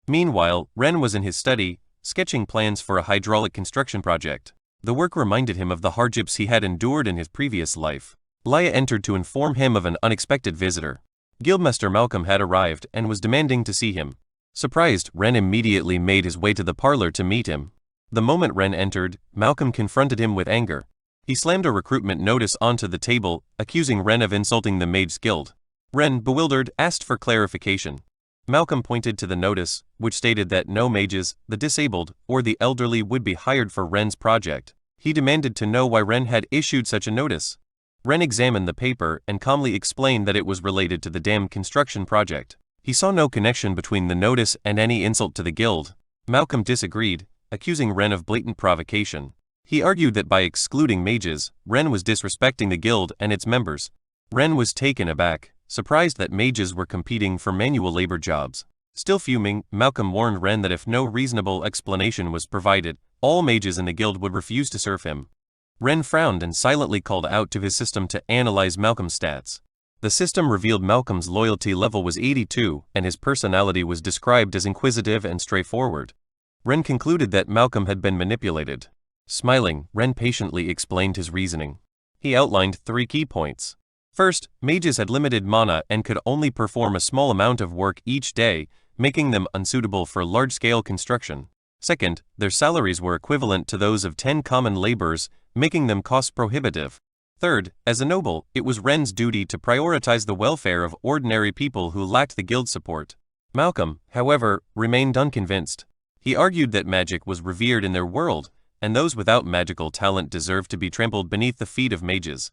Meanwhile, Ren was in his study, sketching plans for a hydraulic construction project. The work reminded him of the hardships he had endured in his previous life. Laya entered to inform him of an unexpected visitor. Guildmaster Malcolm had arrived and was demanding to see him. Surprised, Ren immediately made his way to the parlor to meet him. The moment Ren entered, Malcolm confronted him with anger. He slammed a recruitment notice onto the table, accusing Ren of insulting the Maids Guild. Ren, bewildered, asked for clarification. Malcolm pointed to the notice, which stated that no mages, the disabled, or the elderly would be hired for Ren's project. He demanded to know why Ren had issued such a notice. Ren examined the paper and calmly explained that it was related to the dam construction project. He saw no connection between the notice and any insult to the guild. Malcolm disagreed, accusing Ren of blatant provocation. He argued that by excluding mages, Ren was disrespecting the guild and its members. Ren was taken aback, surprised that mages were competing for manual labor jobs. Still fuming, Malcolm warned Ren that if no reasonable explanation was provided, all mages in the guild would refuse to serve him. Ren frowned and silently called out to his system to analyze Malcolm's stats. The system revealed Malcolm's loyalty level was 82, and his personality was described as inquisitive and straightforward. Ren concluded that Malcolm had been manipulated. Smiling, Ren patiently explained his reasoning. He outlined 3 key points. First, mages had limited mana and could only perform a small amount of work each day, making them unsuitable for large-scale construction. Second, their salaries were equivalent to those of 10 common laborers, making them cost-prohibitive. Third, as a noble, it was Ren's duty to prioritize the welfare of ordinary people who lacked the guild support. Malcolm, however, remained unconvinced. He argued that magic was revered in their world, and those without magical talent deserved to be trampled beneath the feet of mages.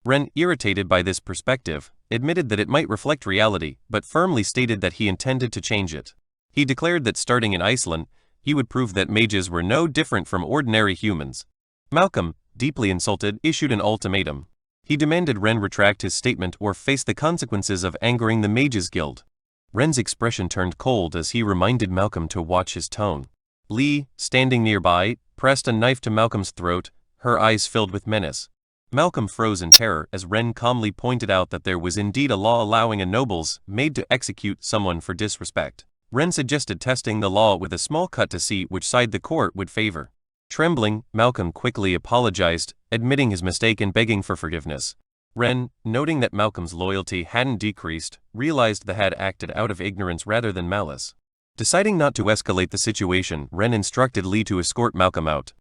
Ren, irritated by this perspective, admitted that it might reflect reality, but firmly stated that he intended to change it. He declared that starting in Iceland, he would prove that mages were no different from ordinary humans. Malcolm, deeply insulted, issued an ultimatum. He demanded Ren retract his statement or face the consequences of angering the Mages Guild. Ren's expression turned cold as he reminded Malcolm to watch his tone. Lee, standing nearby, pressed a knife to Malcolm's throat, her eyes filled with menace. Malcolm froze in terror as Ren calmly pointed out that there was indeed a law allowing a noble's maid to execute someone for disrespect. Ren suggested testing the law with a small cut to see which side the court would favor. Trembling, Malcolm quickly apologized, admitting his mistake and begging for forgiveness. Ren, noting that Malcolm's loyalty hadn't decreased, realized they had acted out of ignorance rather than malice. Deciding not to escalate the situation, Ren instructed Lee to escort Malcolm out.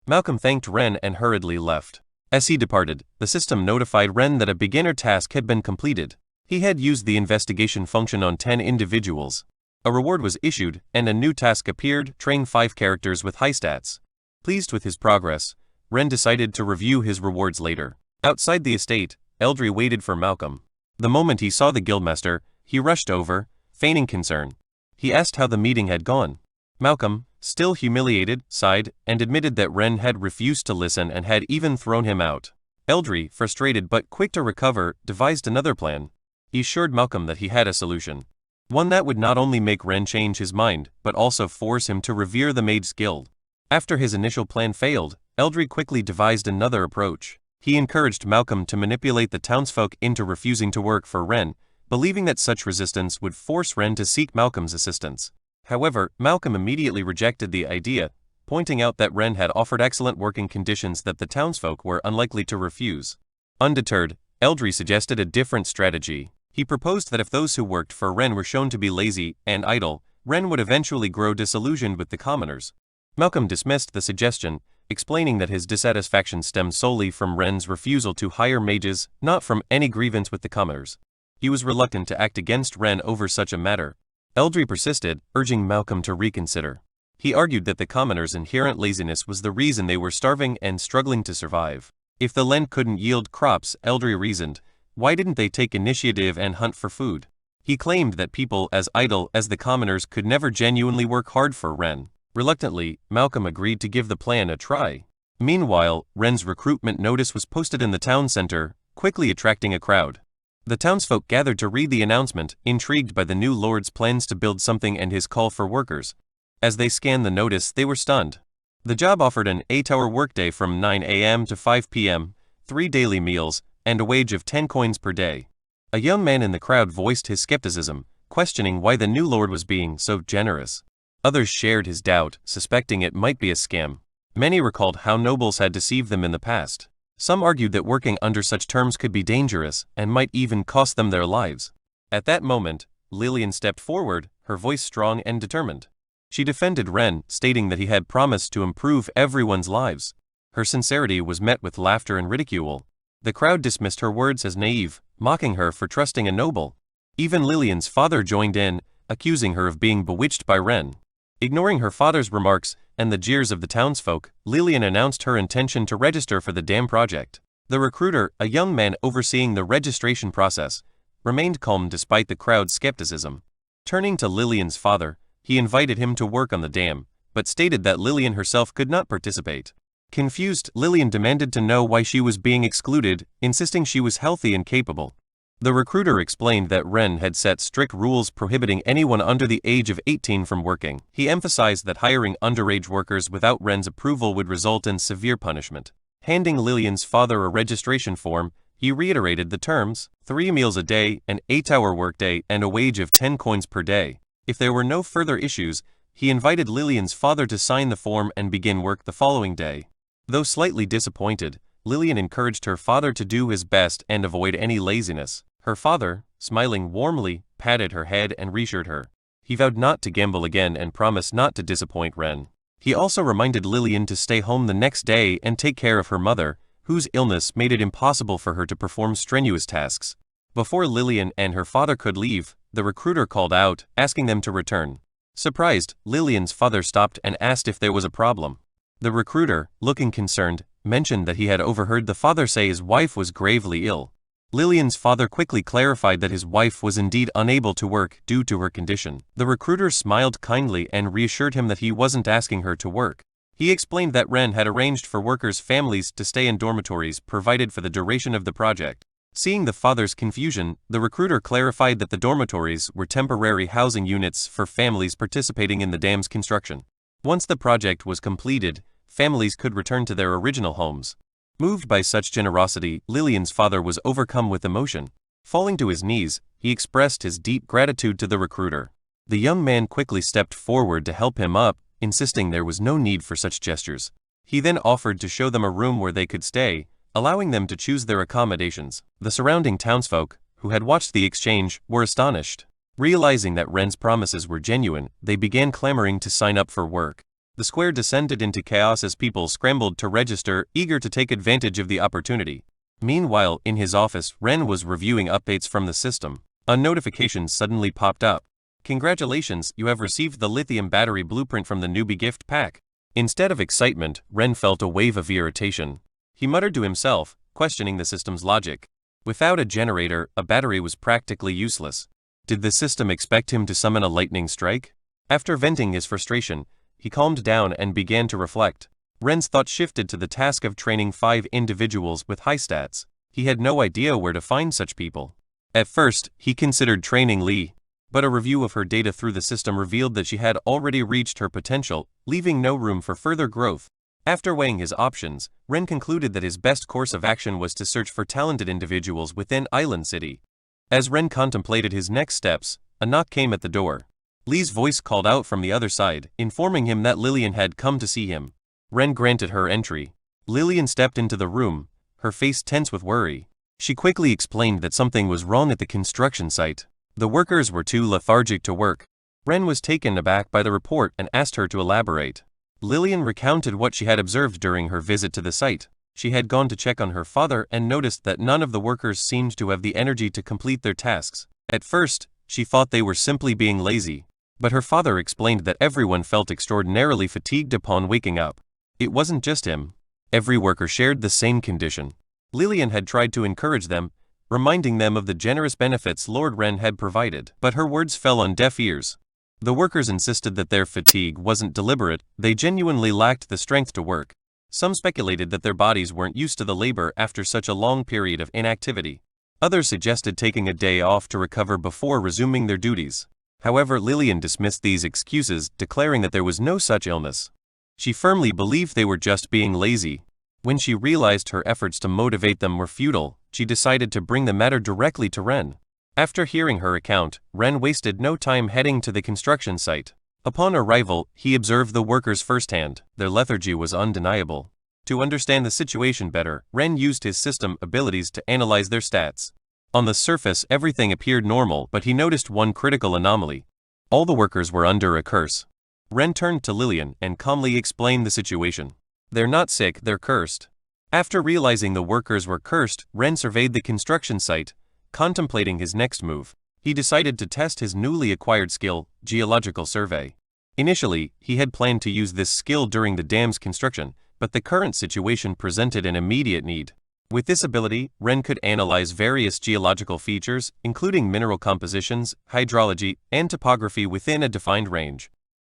Malcolm thanked Ren and hurriedly left. As he departed, the system notified Ren that a beginner task had been completed. He had used the investigation function on 10 individuals. A reward was issued, and a new task appeared: train 5 characters with high stats. Pleased with his progress, Ren decided to review his rewards later. Outside the estate, Eldry waited for Malcolm. The moment he saw the guildmaster, he rushed over, feigning concern. He asked how the meeting had gone. Malcolm, still humiliated, sighed, and admitted that Ren had refused to listen and had even thrown him out. Eldry, frustrated but quick to recover, devised another plan. He assured Malcolm that he had a solution. One that would not only make Ren change his mind, but also force him to revere the Maids Guild. After his initial plan failed, Eldry quickly devised another approach. He encouraged Malcolm to manipulate the townsfolk into refusing to work for Ren, believing that such resistance would force Ren to seek Malcolm's assistance. However, Malcolm immediately rejected the idea, pointing out that Ren had offered excellent working conditions that the townsfolk were unlikely to refuse. Undeterred, Eldry suggested a different strategy. He proposed that if those who worked for Ren were shown to be lazy and idle, Ren would eventually grow disillusioned with the commoners. Malcolm dismissed the suggestion, explaining that his dissatisfaction stemmed solely from Ren's refusal to hire mages, not from any grievance with the commoners. He was reluctant to act against Ren over such a matter. Eldry persisted, urging Malcolm to reconsider. He argued that the commoners' inherent laziness was the reason they were starving and struggling to survive. If the land couldn't yield crops, Eldry reasoned, why didn't they take initiative and hunt for food? He claimed that people as idle as the commoners could never genuinely work hard for Ren. Reluctantly, Malcolm agreed to give the plan a try. Meanwhile, Ren's recruitment notice was posted in the town center, quickly attracting a crowd. The townsfolk gathered to read the announcement, intrigued by the new lord's plans to build something and his call for workers. As they scanned the notice, they were stunned. The job offered an 8-hour workday from 9 a.m. to 5 p.m., 3 daily meals, and a wage of 10 coins per day. A young man in the crowd voiced his skepticism, questioning why the new lord was being so generous. Others shared his doubt, suspecting it might be a scam. Many recalled how nobles had deceived them in the past. Some argued that working under such terms could be dangerous and might even cost them their lives. At that moment, Lillian stepped forward, her voice strong and determined. She defended Ren, stating that he had promised to improve everyone's lives. Her sincerity was met with laughter and ridicule. The crowd dismissed her words as naive, mocking her for trusting a noble. Even Lillian's father joined in, accusing her of being bewitched by Ren. Ignoring her father's remarks and the jeers of the townsfolk, Lillian announced her intention to register for the dam project. The recruiter, a young man overseeing the registration process, remained calm despite the crowd's skepticism. Turning to Lillian's father, he invited him to work on the dam, but stated that Lillian herself could not participate. Confused, Lillian demanded to know why she was being excluded, insisting she was healthy and capable. The recruiter explained that Ren had set strict rules prohibiting anyone under the age of 18 from working. He emphasized that hiring underage workers without Ren's approval would result in severe punishment. Handing Lillian's father a registration form, he reiterated the terms: 3 meals a day, an 8-hour workday, and a wage of 10 coins per day. If there were no further issues, he invited Lillian's father to sign the form and begin work the following day. Though slightly disappointed, Lillian encouraged her father to do his best and avoid any laziness. Her father, smiling warmly, patted her head and reassured her. He vowed not to gamble again and promised not to disappoint Ren. He also reminded Lillian to stay home the next day and take care of her mother, whose illness made it impossible for her to perform strenuous tasks. Before Lillian and her father could leave, the recruiter called out, asking them to return. Surprised, Lillian's father stopped and asked if there was a problem. The recruiter, looking concerned, mentioned that he had overheard the father say his wife was gravely ill. Lillian's father quickly clarified that his wife was indeed unable to work due to her condition. The recruiter smiled kindly and reassured him that he wasn't asking her to work. He explained that Ren had arranged for workers' families to stay in dormitories provided for the duration of the project. Seeing the father's confusion, the recruiter clarified that the dormitories were temporary housing units for families participating in the dam's construction. Once the project was completed, families could return to their original homes. Moved by such generosity, Lillian's father was overcome with emotion. Falling to his knees, he expressed his deep gratitude to the recruiter. The young man quickly stepped forward to help him up, insisting there was no need for such gestures. He then offered to show them a room where they could stay, allowing them to choose their accommodations. The surrounding townsfolk, who had watched the exchange, were astonished. Realizing that Ren's promises were genuine, they began clamoring to sign up for work. The square descended into chaos as people scrambled to register, eager to take advantage of the opportunity. Meanwhile, in his office, Ren was reviewing updates from the system. A notification suddenly popped up. Congratulations, you have received the lithium battery blueprint from the newbie gift pack. Instead of excitement, Ren felt a wave of irritation. He muttered to himself, questioning the system's logic. Without a generator, a battery was practically useless. Did the system expect him to summon a lightning strike? After venting his frustration, he calmed down and began to reflect. Ren's thought shifted to the task of training 5 individuals with high stats. He had no idea where to find such people. At first, he considered training Lee, but a review of her data through the system revealed that she had already reached her potential, leaving no room for further growth. After weighing his options, Ren concluded that his best course of action was to search for talented individuals within Island City. As Ren contemplated his next steps, a knock came at the door. Lee's voice called out from the other side, informing him that Lillian had come to see him. Ren granted her entry. Lillian stepped into the room, her face tense with worry. She quickly explained that something was wrong at the construction site. The workers were too lethargic to work. Ren was taken aback by the report and asked her to elaborate. Lillian recounted what she had observed during her visit to the site. She had gone to check on her father and noticed that none of the workers seemed to have the energy to complete their tasks. At first, she thought they were simply being lazy, but her father explained that everyone felt extraordinarily fatigued upon waking up. It wasn't just him. Every worker shared the same condition. Lillian had tried to encourage them, reminding them of the generous benefits Lord Ren had provided, but her words fell on deaf ears. The workers insisted that their fatigue wasn't deliberate, they genuinely lacked the strength to work. Some speculated that their bodies weren't used to the labor after such a long period of inactivity. Others suggested taking a day off to recover before resuming their duties. However, Lillian dismissed these excuses, declaring that there was no such illness. She firmly believed they were just being lazy. When she realized her efforts to motivate them were futile, she decided to bring the matter directly to Ren. After hearing her account, Ren wasted no time heading to the construction site. Upon arrival, he observed the workers firsthand. Their lethargy was undeniable. To understand the situation better, Ren used his system abilities to analyze their stats. On the surface, everything appeared normal, but he noticed one critical anomaly. All the workers were under a curse. Ren turned to Lillian and calmly explained the situation. They're not sick, they're cursed. After realizing the workers were cursed, Ren surveyed the construction site. Contemplating his next move, he decided to test his newly acquired skill, geological survey. Initially, he had planned to use this skill during the dam's construction, but the current situation presented an immediate need. With this ability, Ren could analyze various geological features, including mineral compositions, hydrology, and topography within a defined range.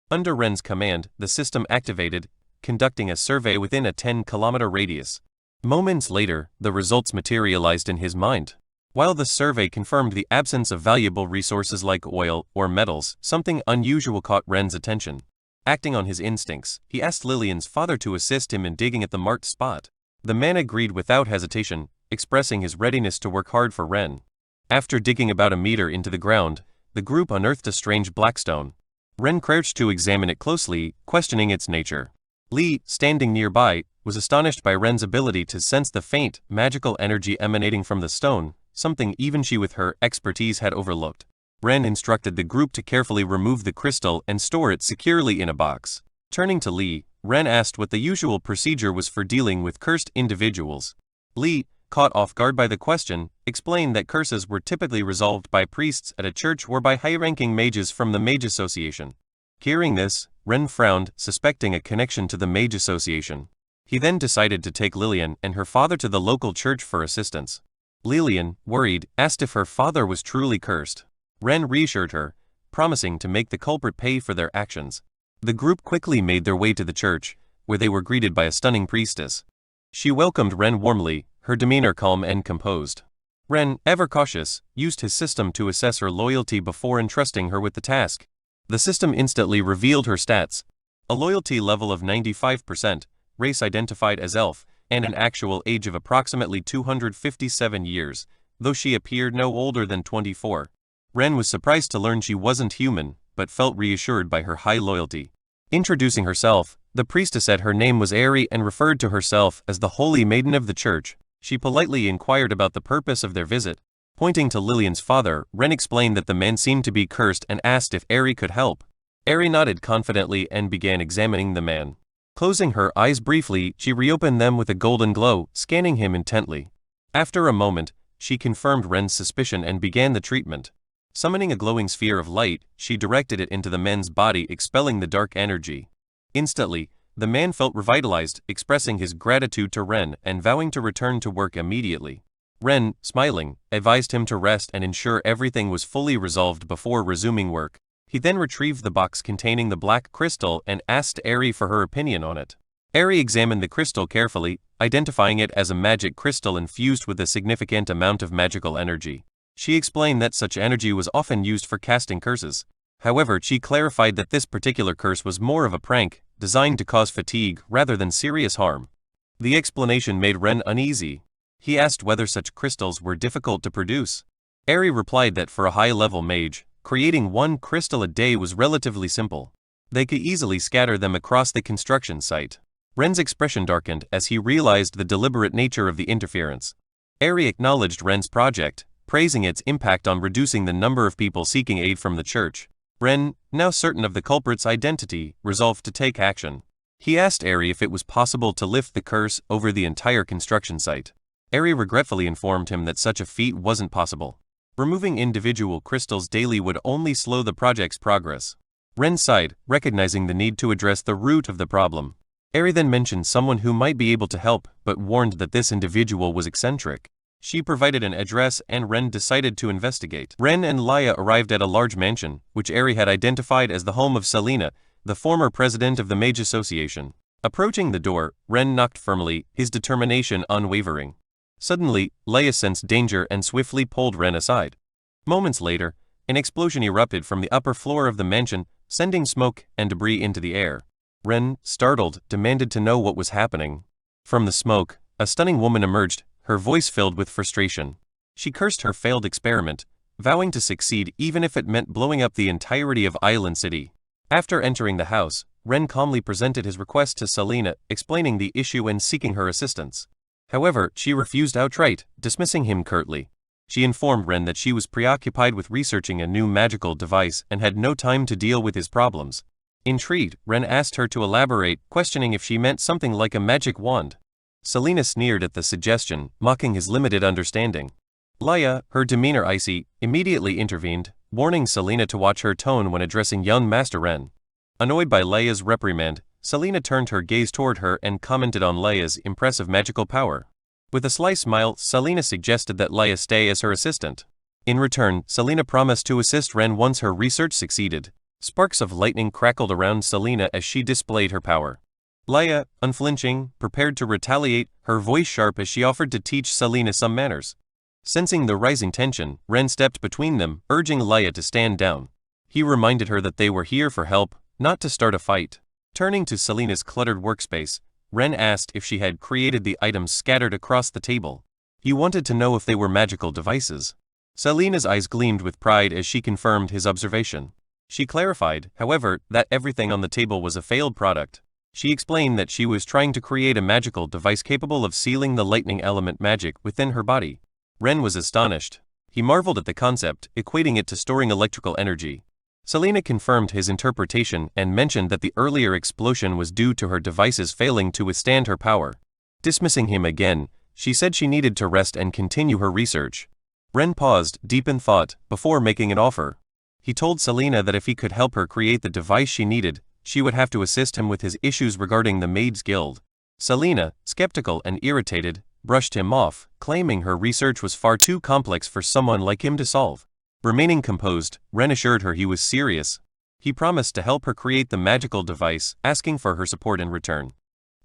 Under Ren's command, the system activated, conducting a survey within a 10-kilometer radius. Moments later, the results materialized in his mind. While the survey confirmed the absence of valuable resources like oil or metals, something unusual caught Ren's attention. Acting on his instincts, he asked Lillian's father to assist him in digging at the marked spot. The man agreed without hesitation, expressing his readiness to work hard for Ren. After digging about a meter into the ground, the group unearthed a strange black stone. Ren crouched to examine it closely, questioning its nature. Li, standing nearby, was astonished by Ren's ability to sense the faint, magical energy emanating from the stone, something even she with her expertise had overlooked. Ren instructed the group to carefully remove the crystal and store it securely in a box. Turning to Li, Ren asked what the usual procedure was for dealing with cursed individuals. Li, caught off guard by the question, explained that curses were typically resolved by priests at a church or by high-ranking mages from the Mage Association. Hearing this, Ren frowned, suspecting a connection to the Mage Association. He then decided to take Lillian and her father to the local church for assistance. Lillian, worried, asked if her father was truly cursed. Ren reassured her, promising to make the culprit pay for their actions. The group quickly made their way to the church, where they were greeted by a stunning priestess. She welcomed Ren warmly, her demeanor calm and composed. Ren, ever cautious, used his system to assess her loyalty before entrusting her with the task. The system instantly revealed her stats: a loyalty level of 95%, race identified as elf, and an actual age of approximately 257 years, though she appeared no older than 24. Ren was surprised to learn she wasn't human, but felt reassured by her high loyalty. Introducing herself, the priestess said her name was Ari and referred to herself as the Holy Maiden of the Church. She politely inquired about the purpose of their visit. Pointing to Lillian's father, Ren explained that the man seemed to be cursed and asked if Ari could help. Ari nodded confidently and began examining the man. Closing her eyes briefly, she reopened them with a golden glow, scanning him intently. After a moment, she confirmed Ren's suspicion and began the treatment. Summoning a glowing sphere of light, she directed it into the man's body, expelling the dark energy. Instantly, the man felt revitalized, expressing his gratitude to Ren and vowing to return to work immediately. Ren, smiling, advised him to rest and ensure everything was fully resolved before resuming work. He then retrieved the box containing the black crystal and asked Ari for her opinion on it. Ari examined the crystal carefully, identifying it as a magic crystal infused with a significant amount of magical energy. She explained that such energy was often used for casting curses. However, she clarified that this particular curse was more of a prank, designed to cause fatigue rather than serious harm. The explanation made Ren uneasy. He asked whether such crystals were difficult to produce. Ari replied that for a high-level mage, creating one crystal a day was relatively simple. They could easily scatter them across the construction site. Ren's expression darkened as he realized the deliberate nature of the interference. Ari acknowledged Ren's project, praising its impact on reducing the number of people seeking aid from the church. Ren, now certain of the culprit's identity, resolved to take action. He asked Ari if it was possible to lift the curse over the entire construction site. Ari regretfully informed him that such a feat wasn't possible. Removing individual crystals daily would only slow the project's progress. Ren sighed, recognizing the need to address the root of the problem. Ari then mentioned someone who might be able to help, but warned that this individual was eccentric. She provided an address and Ren decided to investigate. Ren and Laya arrived at a large mansion, which Eri had identified as the home of Selena, the former president of the Mage Association. Approaching the door, Ren knocked firmly, his determination unwavering. Suddenly, Laya sensed danger and swiftly pulled Ren aside. Moments later, an explosion erupted from the upper floor of the mansion, sending smoke and debris into the air. Ren, startled, demanded to know what was happening. From the smoke, a stunning woman emerged, her voice filled with frustration. She cursed her failed experiment, vowing to succeed even if it meant blowing up the entirety of Island City. After entering the house, Ren calmly presented his request to Selena, explaining the issue and seeking her assistance. However, she refused outright, dismissing him curtly. She informed Ren that she was preoccupied with researching a new magical device and had no time to deal with his problems. Intrigued, Ren asked her to elaborate, questioning if she meant something like a magic wand. Selena sneered at the suggestion, mocking his limited understanding. Laya, her demeanor icy, immediately intervened, warning Selena to watch her tone when addressing young Master Ren. Annoyed by Laya's reprimand, Selena turned her gaze toward her and commented on Laya's impressive magical power. With a sly smile, Selena suggested that Laya stay as her assistant. In return, Selena promised to assist Ren once her research succeeded. Sparks of lightning crackled around Selena as she displayed her power. Laya, unflinching, prepared to retaliate, her voice sharp as she offered to teach Selena some manners. Sensing the rising tension, Ren stepped between them, urging Laya to stand down. He reminded her that they were here for help, not to start a fight. Turning to Selena's cluttered workspace, Ren asked if she had created the items scattered across the table. He wanted to know if they were magical devices. Selena's eyes gleamed with pride as she confirmed his observation. She clarified, however, that everything on the table was a failed product. She explained that she was trying to create a magical device capable of sealing the lightning element magic within her body. Ren was astonished. He marveled at the concept, equating it to storing electrical energy. Selena confirmed his interpretation and mentioned that the earlier explosion was due to her devices failing to withstand her power. Dismissing him again, she said she needed to rest and continue her research. Ren paused, deep in thought, before making an offer. He told Selena that if he could help her create the device she needed, she would have to assist him with his issues regarding the Maids Guild. Selena, skeptical and irritated, brushed him off, claiming her research was far too complex for someone like him to solve. Remaining composed, Ren assured her he was serious. He promised to help her create the magical device, asking for her support in return.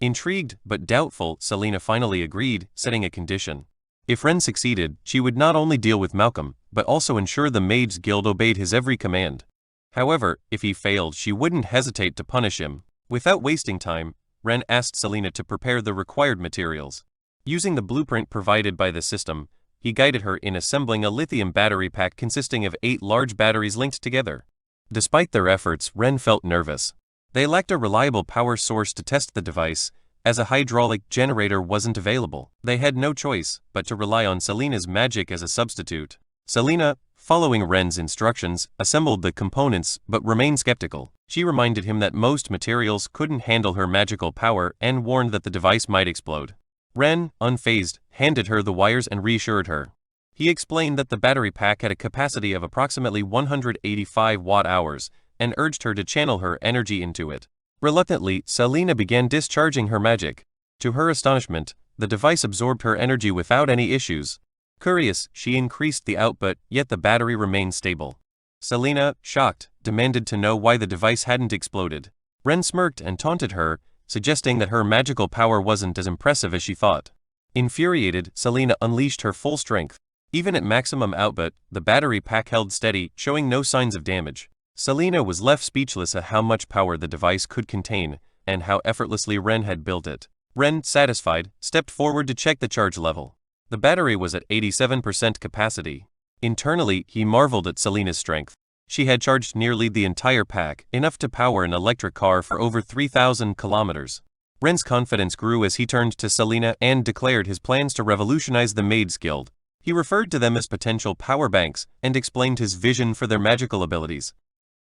Intrigued but doubtful, Selena finally agreed, setting a condition. If Ren succeeded, she would not only deal with Malcolm, but also ensure the Maids Guild obeyed his every command. However, if he failed, she wouldn't hesitate to punish him. Without wasting time, Ren asked Selena to prepare the required materials. Using the blueprint provided by the system, he guided her in assembling a lithium battery pack consisting of 8 large batteries linked together. Despite their efforts, Ren felt nervous. They lacked a reliable power source to test the device, as a hydraulic generator wasn't available. They had no choice but to rely on Selena's magic as a substitute. Selena, following Ren's instructions, assembled the components but remained skeptical. She reminded him that most materials couldn't handle her magical power and warned that the device might explode. Ren, unfazed, handed her the wires and reassured her. He explained that the battery pack had a capacity of approximately 185 watt-hours and urged her to channel her energy into it. Reluctantly, Selena began discharging her magic. To her astonishment, the device absorbed her energy without any issues. Curious, she increased the output, yet the battery remained stable. Selena, shocked, demanded to know why the device hadn't exploded. Ren smirked and taunted her, suggesting that her magical power wasn't as impressive as she thought. Infuriated, Selena unleashed her full strength. Even at maximum output, the battery pack held steady, showing no signs of damage. Selena was left speechless at how much power the device could contain, and how effortlessly Ren had built it. Ren, satisfied, stepped forward to check the charge level. The battery was at 87% capacity. Internally, he marveled at Selena's strength. She had charged nearly the entire pack, enough to power an electric car for over 3,000 kilometers. Ren's confidence grew as he turned to Selena and declared his plans to revolutionize the Maids Guild. He referred to them as potential power banks and explained his vision for their magical abilities.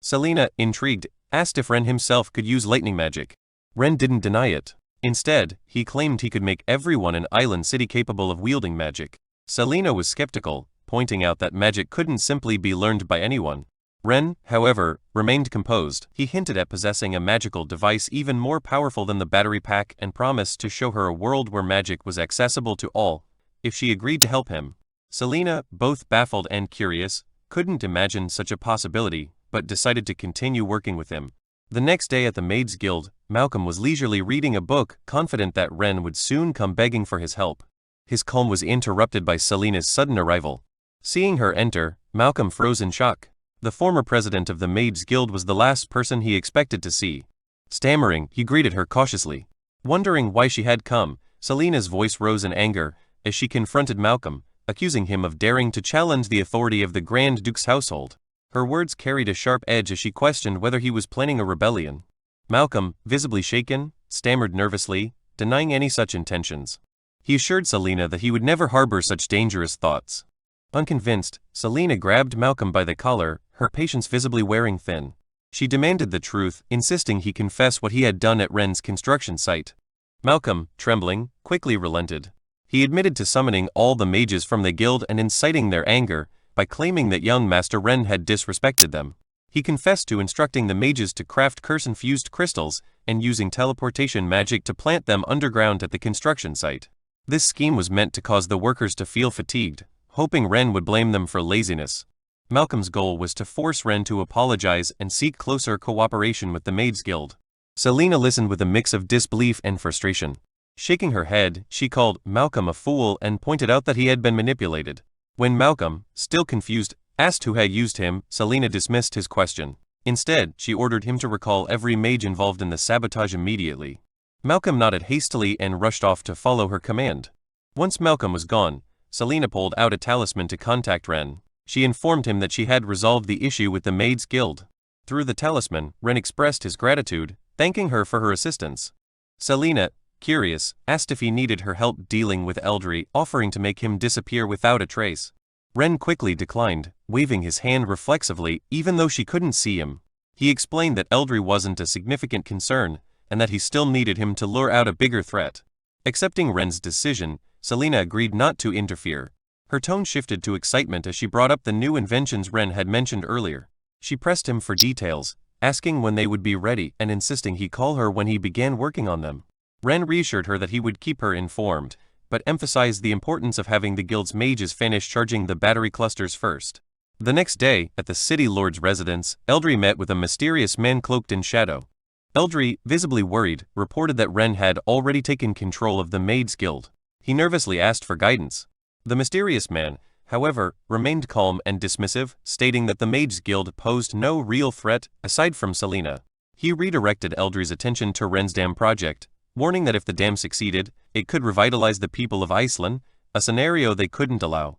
Selena, intrigued, asked if Ren himself could use lightning magic. Ren didn't deny it. Instead, he claimed he could make everyone in Island City capable of wielding magic. Selena was skeptical, pointing out that magic couldn't simply be learned by anyone. Ren, however, remained composed. He hinted at possessing a magical device even more powerful than the battery pack and promised to show her a world where magic was accessible to all, if she agreed to help him. Selena, both baffled and curious, couldn't imagine such a possibility, but decided to continue working with him. The next day at the Maids Guild, Malcolm was leisurely reading a book, confident that Ren would soon come begging for his help. His calm was interrupted by Selena's sudden arrival. Seeing her enter, Malcolm froze in shock. The former president of the Maids Guild was the last person he expected to see. Stammering, he greeted her cautiously. Wondering why she had come, Selena's voice rose in anger as she confronted Malcolm, accusing him of daring to challenge the authority of the Grand Duke's household. Her words carried a sharp edge as she questioned whether he was planning a rebellion. Malcolm, visibly shaken, stammered nervously, denying any such intentions. He assured Selena that he would never harbor such dangerous thoughts. Unconvinced, Selena grabbed Malcolm by the collar, her patience visibly wearing thin. She demanded the truth, insisting he confess what he had done at Ren's construction site. Malcolm, trembling, quickly relented. He admitted to summoning all the mages from the guild and inciting their anger by claiming that young Master Ren had disrespected them. He confessed to instructing the mages to craft curse-infused crystals and using teleportation magic to plant them underground at the construction site. This scheme was meant to cause the workers to feel fatigued, hoping Ren would blame them for laziness. Malcolm's goal was to force Ren to apologize and seek closer cooperation with the Maids Guild. Selena listened with a mix of disbelief and frustration. Shaking her head, she called Malcolm a fool and pointed out that he had been manipulated. When Malcolm, still confused, asked who had used him, Selena dismissed his question. Instead, she ordered him to recall every mage involved in the sabotage immediately. Malcolm nodded hastily and rushed off to follow her command. Once Malcolm was gone, Selena pulled out a talisman to contact Ren. She informed him that she had resolved the issue with the Maids Guild. Through the talisman, Ren expressed his gratitude, thanking her for her assistance. Selena, curious, asked if he needed her help dealing with Eldry, offering to make him disappear without a trace. Ren quickly declined, waving his hand reflexively even though she couldn't see him. He explained that Eldry wasn't a significant concern, and that he still needed him to lure out a bigger threat. Accepting Ren's decision, Selena agreed not to interfere. Her tone shifted to excitement as she brought up the new inventions Ren had mentioned earlier. She pressed him for details, asking when they would be ready and insisting he call her when he began working on them. Ren reassured her that he would keep her informed, but emphasized the importance of having the guild's mages finish charging the battery clusters first. The next day, at the city lord's residence, Eldry met with a mysterious man cloaked in shadow. Eldry, visibly worried, reported that Ren had already taken control of the Maids Guild. He nervously asked for guidance. The mysterious man, however, remained calm and dismissive, stating that the Maids Guild posed no real threat aside from Selena. He redirected Eldry's attention to Ren's dam project, warning that if the dam succeeded, it could revitalize the people of Iceland, a scenario they couldn't allow.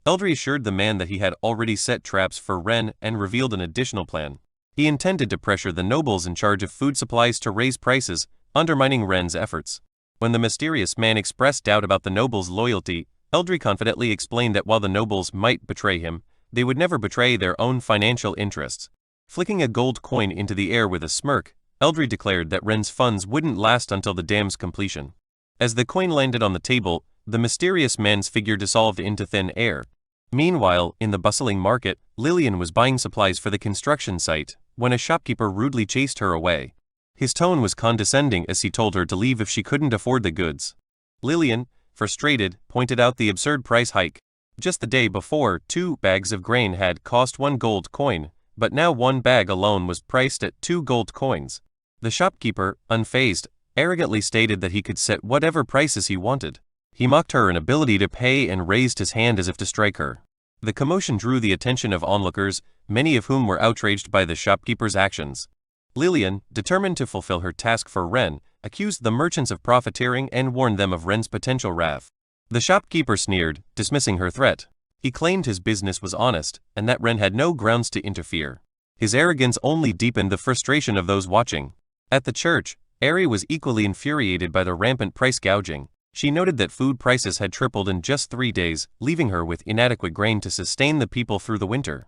Eldry assured the man that he had already set traps for Ren and revealed an additional plan. He intended to pressure the nobles in charge of food supplies to raise prices, undermining Ren's efforts. When the mysterious man expressed doubt about the nobles' loyalty, Eldry confidently explained that while the nobles might betray him, they would never betray their own financial interests. Flicking a gold coin into the air with a smirk, Eldry declared that Ren's funds wouldn't last until the dam's completion. As the coin landed on the table, the mysterious man's figure dissolved into thin air. Meanwhile, in the bustling market, Lillian was buying supplies for the construction site, when a shopkeeper rudely chased her away. His tone was condescending as he told her to leave if she couldn't afford the goods. Lillian, frustrated, pointed out the absurd price hike. Just the day before, 2 bags of grain had cost 1 gold coin, but now 1 bag alone was priced at 2 gold coins. The shopkeeper, unfazed, arrogantly stated that he could set whatever prices he wanted. He mocked her inability to pay and raised his hand as if to strike her. The commotion drew the attention of onlookers, many of whom were outraged by the shopkeeper's actions. Lillian, determined to fulfill her task for Ren, accused the merchants of profiteering and warned them of Ren's potential wrath. The shopkeeper sneered, dismissing her threat. He claimed his business was honest, and that Ren had no grounds to interfere. His arrogance only deepened the frustration of those watching. At the church, Ari was equally infuriated by the rampant price gouging. She noted that food prices had tripled in just 3 days, leaving her with inadequate grain to sustain the people through the winter.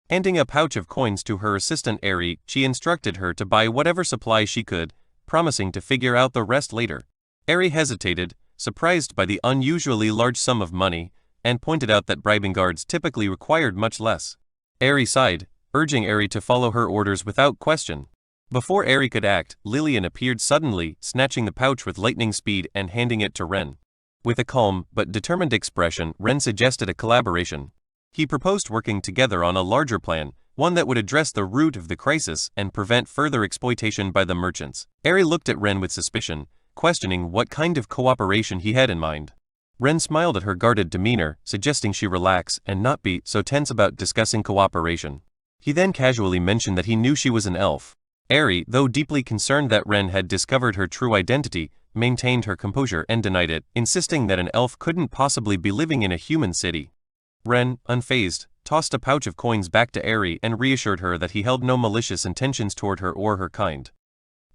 Handing a pouch of coins to her assistant Ari, she instructed her to buy whatever supplies she could, promising to figure out the rest later. Ari hesitated, surprised by the unusually large sum of money, and pointed out that bribing guards typically required much less. Ari sighed, urging Ari to follow her orders without question. Before Ari could act, Lillian appeared suddenly, snatching the pouch with lightning speed and handing it to Ren. With a calm but determined expression, Ren suggested a collaboration. He proposed working together on a larger plan, one that would address the root of the crisis and prevent further exploitation by the merchants. Eri looked at Ren with suspicion, questioning what kind of cooperation he had in mind. Ren smiled at her guarded demeanor, suggesting she relax and not be so tense about discussing cooperation. He then casually mentioned that he knew she was an elf. Eri, though deeply concerned that Ren had discovered her true identity, maintained her composure and denied it, insisting that an elf couldn't possibly be living in a human city. Ren, unfazed, tossed a pouch of coins back to Eri and reassured her that he held no malicious intentions toward her or her kind.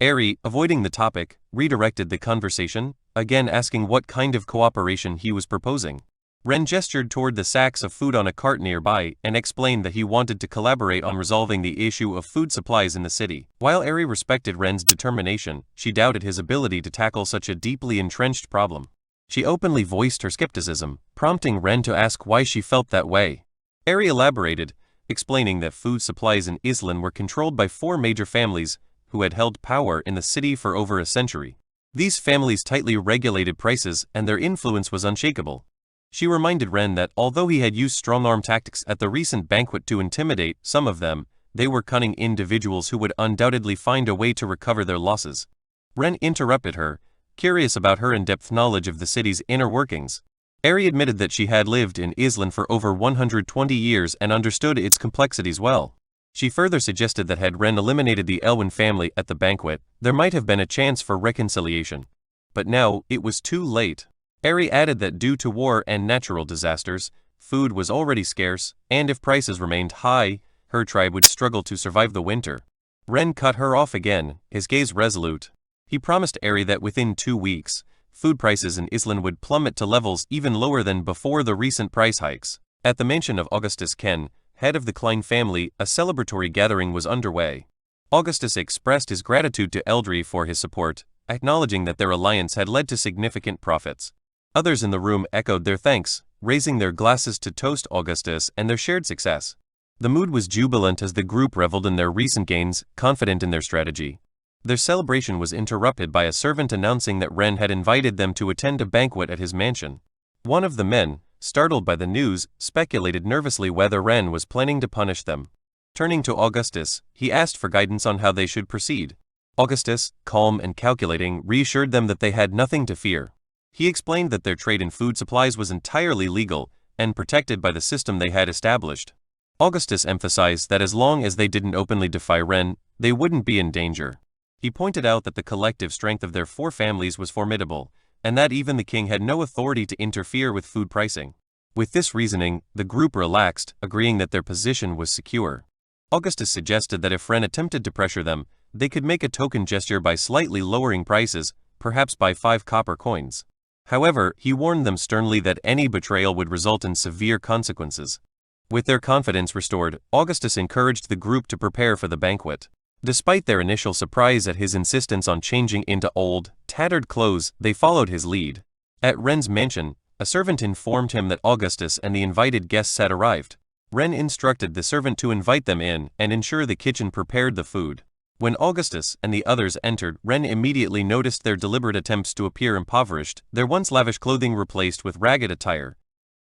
Eri, avoiding the topic, redirected the conversation, again asking what kind of cooperation he was proposing. Ren gestured toward the sacks of food on a cart nearby and explained that he wanted to collaborate on resolving the issue of food supplies in the city. While Eri respected Ren's determination, she doubted his ability to tackle such a deeply entrenched problem. She openly voiced her skepticism, prompting Ren to ask why she felt that way. Eri elaborated, explaining that food supplies in Islan were controlled by 4 major families who had held power in the city for over a century. These families tightly regulated prices and their influence was unshakable. She reminded Ren that although he had used strong-arm tactics at the recent banquet to intimidate some of them, they were cunning individuals who would undoubtedly find a way to recover their losses. Ren interrupted her, curious about her in-depth knowledge of the city's inner workings. Eri admitted that she had lived in Islan for over 120 years and understood its complexities well. She further suggested that had Ren eliminated the Elwyn family at the banquet, there might have been a chance for reconciliation. But now, it was too late. Eri added that due to war and natural disasters, food was already scarce, and if prices remained high, her tribe would struggle to survive the winter. Ren cut her off again, his gaze resolute. He promised Eri that within 2 weeks, food prices in Islan would plummet to levels even lower than before the recent price hikes. At the mansion of Augustus Ken, head of the Klein family, a celebratory gathering was underway. Augustus expressed his gratitude to Eldri for his support, acknowledging that their alliance had led to significant profits. Others in the room echoed their thanks, raising their glasses to toast Augustus and their shared success. The mood was jubilant as the group reveled in their recent gains, confident in their strategy. Their celebration was interrupted by a servant announcing that Ren had invited them to attend a banquet at his mansion. One of the men, startled by the news, speculated nervously whether Ren was planning to punish them. Turning to Augustus, he asked for guidance on how they should proceed. Augustus, calm and calculating, reassured them that they had nothing to fear. He explained that their trade in food supplies was entirely legal and protected by the system they had established. Augustus emphasized that as long as they didn't openly defy Ren, they wouldn't be in danger. He pointed out that the collective strength of their 4 families was formidable, and that even the king had no authority to interfere with food pricing. With this reasoning, the group relaxed, agreeing that their position was secure. Augustus suggested that if Ren attempted to pressure them, they could make a token gesture by slightly lowering prices, perhaps by 5 copper coins. However, he warned them sternly that any betrayal would result in severe consequences. With their confidence restored, Augustus encouraged the group to prepare for the banquet. Despite their initial surprise at his insistence on changing into old, tattered clothes, they followed his lead. At Ren's mansion, a servant informed him that Augustus and the invited guests had arrived. Ren instructed the servant to invite them in and ensure the kitchen prepared the food. When Augustus and the others entered, Ren immediately noticed their deliberate attempts to appear impoverished, their once lavish clothing replaced with ragged attire.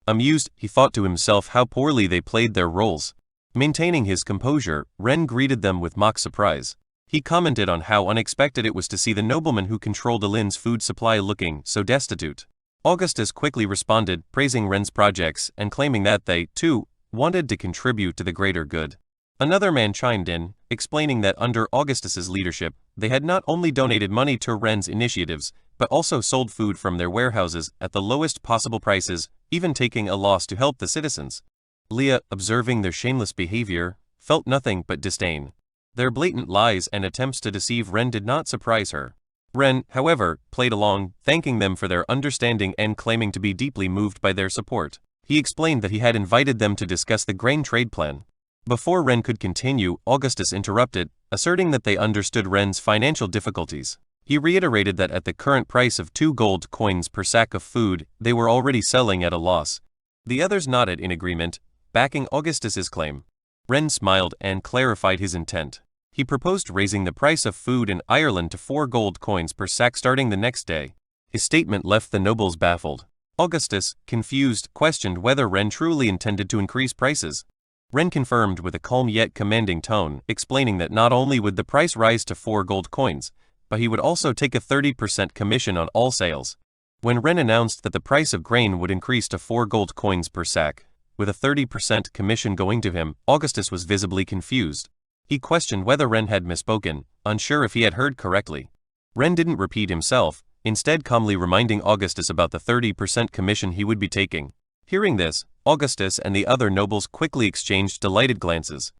Amused, he thought to himself how poorly they played their roles. Maintaining his composure, Ren greeted them with mock surprise. He commented on how unexpected it was to see the nobleman who controlled Alin's food supply looking so destitute. Augustus quickly responded, praising Ren's projects and claiming that they, too, wanted to contribute to the greater good. Another man chimed in, explaining that under Augustus's leadership, they had not only donated money to Ren's initiatives, but also sold food from their warehouses at the lowest possible prices, even taking a loss to help the citizens. Leah, observing their shameless behavior, felt nothing but disdain. Their blatant lies and attempts to deceive Ren did not surprise her. Ren, however, played along, thanking them for their understanding and claiming to be deeply moved by their support. He explained that he had invited them to discuss the grain trade plan. Before Ren could continue, Augustus interrupted, asserting that they understood Ren's financial difficulties. He reiterated that at the current price of 2 gold coins per sack of food, they were already selling at a loss. The others nodded in agreement, backing Augustus's claim. Ren smiled and clarified his intent. He proposed raising the price of food in Ireland to 4 gold coins per sack starting the next day. His statement left the nobles baffled. Augustus, confused, questioned whether Ren truly intended to increase prices. Ren confirmed with a calm yet commanding tone, explaining that not only would the price rise to 4 gold coins, but he would also take a 30% commission on all sales. When Ren announced that the price of grain would increase to 4 gold coins per sack, with a 30% commission going to him, Augustus was visibly confused. He questioned whether Ren had misspoken, unsure if he had heard correctly. Ren didn't repeat himself, instead calmly reminding Augustus about the 30% commission he would be taking. Hearing this, Augustus and the other nobles quickly exchanged delighted glances.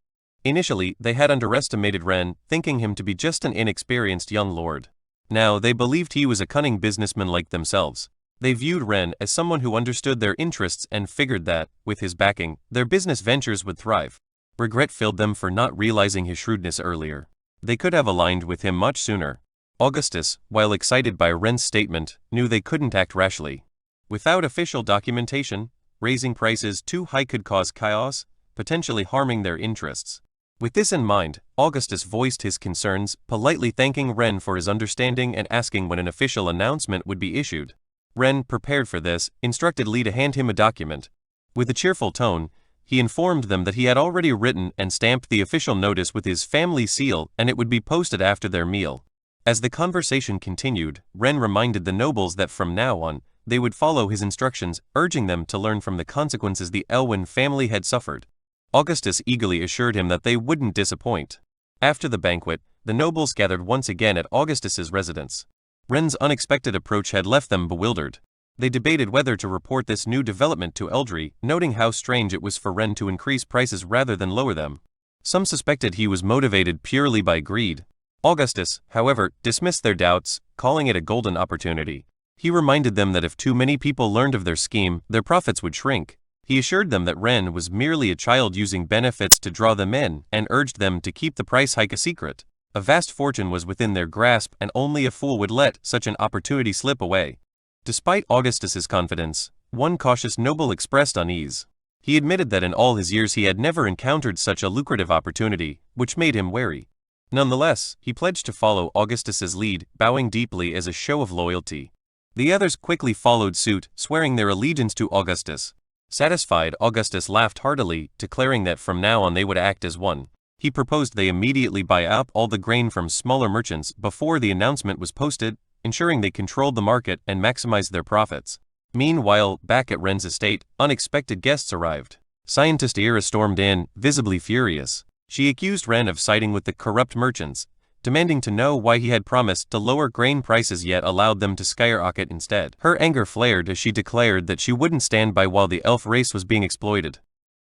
Initially, they had underestimated Ren, thinking him to be just an inexperienced young lord. Now, they believed he was a cunning businessman like themselves. They viewed Ren as someone who understood their interests and figured that, with his backing, their business ventures would thrive. Regret filled them for not realizing his shrewdness earlier. They could have aligned with him much sooner. Augustus, while excited by Ren's statement, knew they couldn't act rashly. Without official documentation, raising prices too high could cause chaos, potentially harming their interests. With this in mind, Augustus voiced his concerns, politely thanking Ren for his understanding and asking when an official announcement would be issued. Ren, prepared for this, instructed Li to hand him a document. With a cheerful tone, he informed them that he had already written and stamped the official notice with his family seal and it would be posted after their meal. As the conversation continued, Ren reminded the nobles that from now on, they would follow his instructions, urging them to learn from the consequences the Elwyn family had suffered. Augustus eagerly assured him that they wouldn't disappoint. After the banquet, the nobles gathered once again at Augustus's residence. Ren's unexpected approach had left them bewildered. They debated whether to report this new development to Eldri, noting how strange it was for Ren to increase prices rather than lower them. Some suspected he was motivated purely by greed. Augustus, however, dismissed their doubts, calling it a golden opportunity. He reminded them that if too many people learned of their scheme, their profits would shrink. He assured them that Ren was merely a child using benefits to draw them in and urged them to keep the price hike a secret. A vast fortune was within their grasp and only a fool would let such an opportunity slip away. Despite Augustus's confidence, one cautious noble expressed unease. He admitted that in all his years he had never encountered such a lucrative opportunity, which made him wary. Nonetheless, he pledged to follow Augustus's lead, bowing deeply as a show of loyalty. The others quickly followed suit, swearing their allegiance to Augustus. Satisfied, Augustus laughed heartily, declaring that from now on they would act as one. He proposed they immediately buy up all the grain from smaller merchants before the announcement was posted, ensuring they controlled the market and maximized their profits. Meanwhile, back at Ren's estate, unexpected guests arrived. Scientist Ira stormed in, visibly furious. She accused Ren of siding with the corrupt merchants, demanding to know why he had promised to lower grain prices yet allowed them to skyrocket instead. Her anger flared as she declared that she wouldn't stand by while the elf race was being exploited.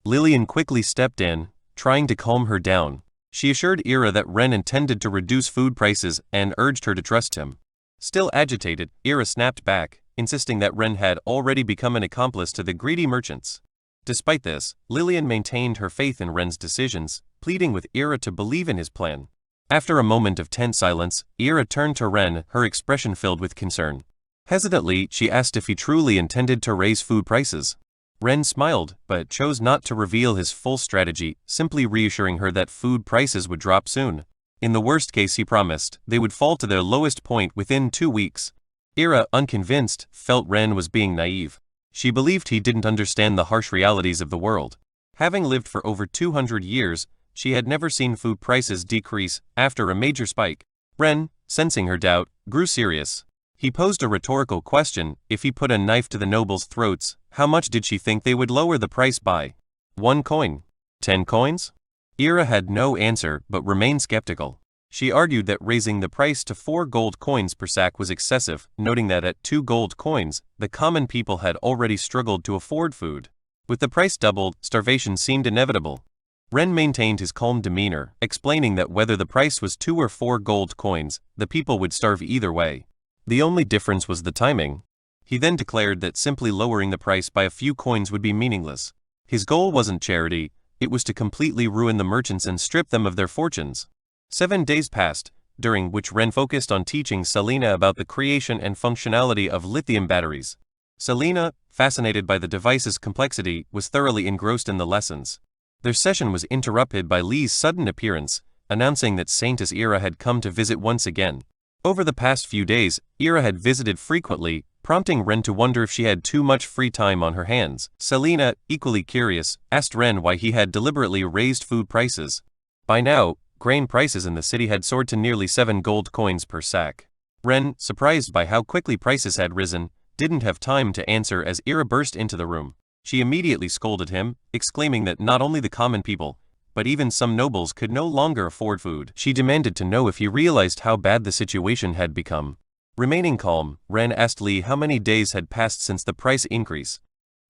Lillian quickly stepped in, trying to calm her down. She assured Ira that Ren intended to reduce food prices and urged her to trust him. Still agitated, Ira snapped back, insisting that Ren had already become an accomplice to the greedy merchants. Despite this, Lillian maintained her faith in Ren's decisions, pleading with Ira to believe in his plan. After a moment of tense silence, Ira turned to Ren, her expression filled with concern. Hesitantly, she asked if he truly intended to raise food prices. Ren smiled, but chose not to reveal his full strategy, simply reassuring her that food prices would drop soon. In the worst case, he promised, they would fall to their lowest point within 2 weeks. Ira, unconvinced, felt Ren was being naive. She believed he didn't understand the harsh realities of the world. Having lived for over 200 years, she had never seen food prices decrease after a major spike. Ren, sensing her doubt, grew serious. He posed a rhetorical question: if he put a knife to the nobles' throats, how much did she think they would lower the price by? 1 coin? 10 coins? Ira had no answer but remained skeptical. She argued that raising the price to 4 gold coins per sack was excessive, noting that at 2 gold coins, the common people had already struggled to afford food. With the price doubled, starvation seemed inevitable. Ren maintained his calm demeanor, explaining that whether the price was 2 or 4 gold coins, the people would starve either way. The only difference was the timing. He then declared that simply lowering the price by a few coins would be meaningless. His goal wasn't charity, it was to completely ruin the merchants and strip them of their fortunes. 7 days passed, during which Ren focused on teaching Selena about the creation and functionality of lithium batteries. Selena, fascinated by the device's complexity, was thoroughly engrossed in the lessons. Their session was interrupted by Lee's sudden appearance, announcing that Saintess Ira had come to visit once again. Over the past few days, Ira had visited frequently, prompting Ren to wonder if she had too much free time on her hands. Selena, equally curious, asked Ren why he had deliberately raised food prices. By now, grain prices in the city had soared to nearly 7 gold coins per sack. Ren, surprised by how quickly prices had risen, didn't have time to answer as Ira burst into the room. She immediately scolded him, exclaiming that not only the common people, but even some nobles could no longer afford food. She demanded to know if he realized how bad the situation had become. Remaining calm, Ren asked Lee how many days had passed since the price increase.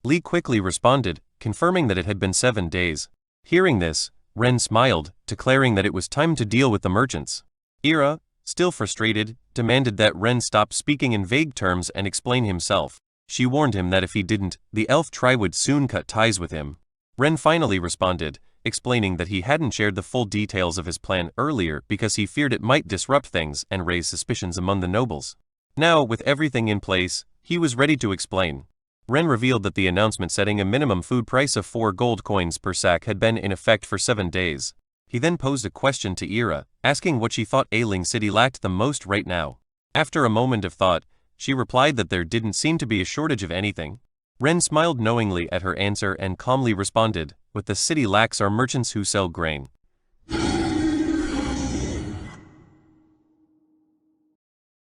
Lee quickly responded, confirming that it had been 7 days. Hearing this, Ren smiled, declaring that it was time to deal with the merchants. Ira, still frustrated, demanded that Ren stop speaking in vague terms and explain himself. She warned him that if he didn't, the elf tribe would soon cut ties with him. Ren finally responded, explaining that he hadn't shared the full details of his plan earlier because he feared it might disrupt things and raise suspicions among the nobles. Now, with everything in place, he was ready to explain. Ren revealed that the announcement setting a minimum food price of 4 gold coins per sack had been in effect for 7 days. He then posed a question to Ira, asking what she thought Ailing City lacked the most right now. After a moment of thought, she replied that there didn't seem to be a shortage of anything. Ren smiled knowingly at her answer and calmly responded, "What the city lacks are merchants who sell grain."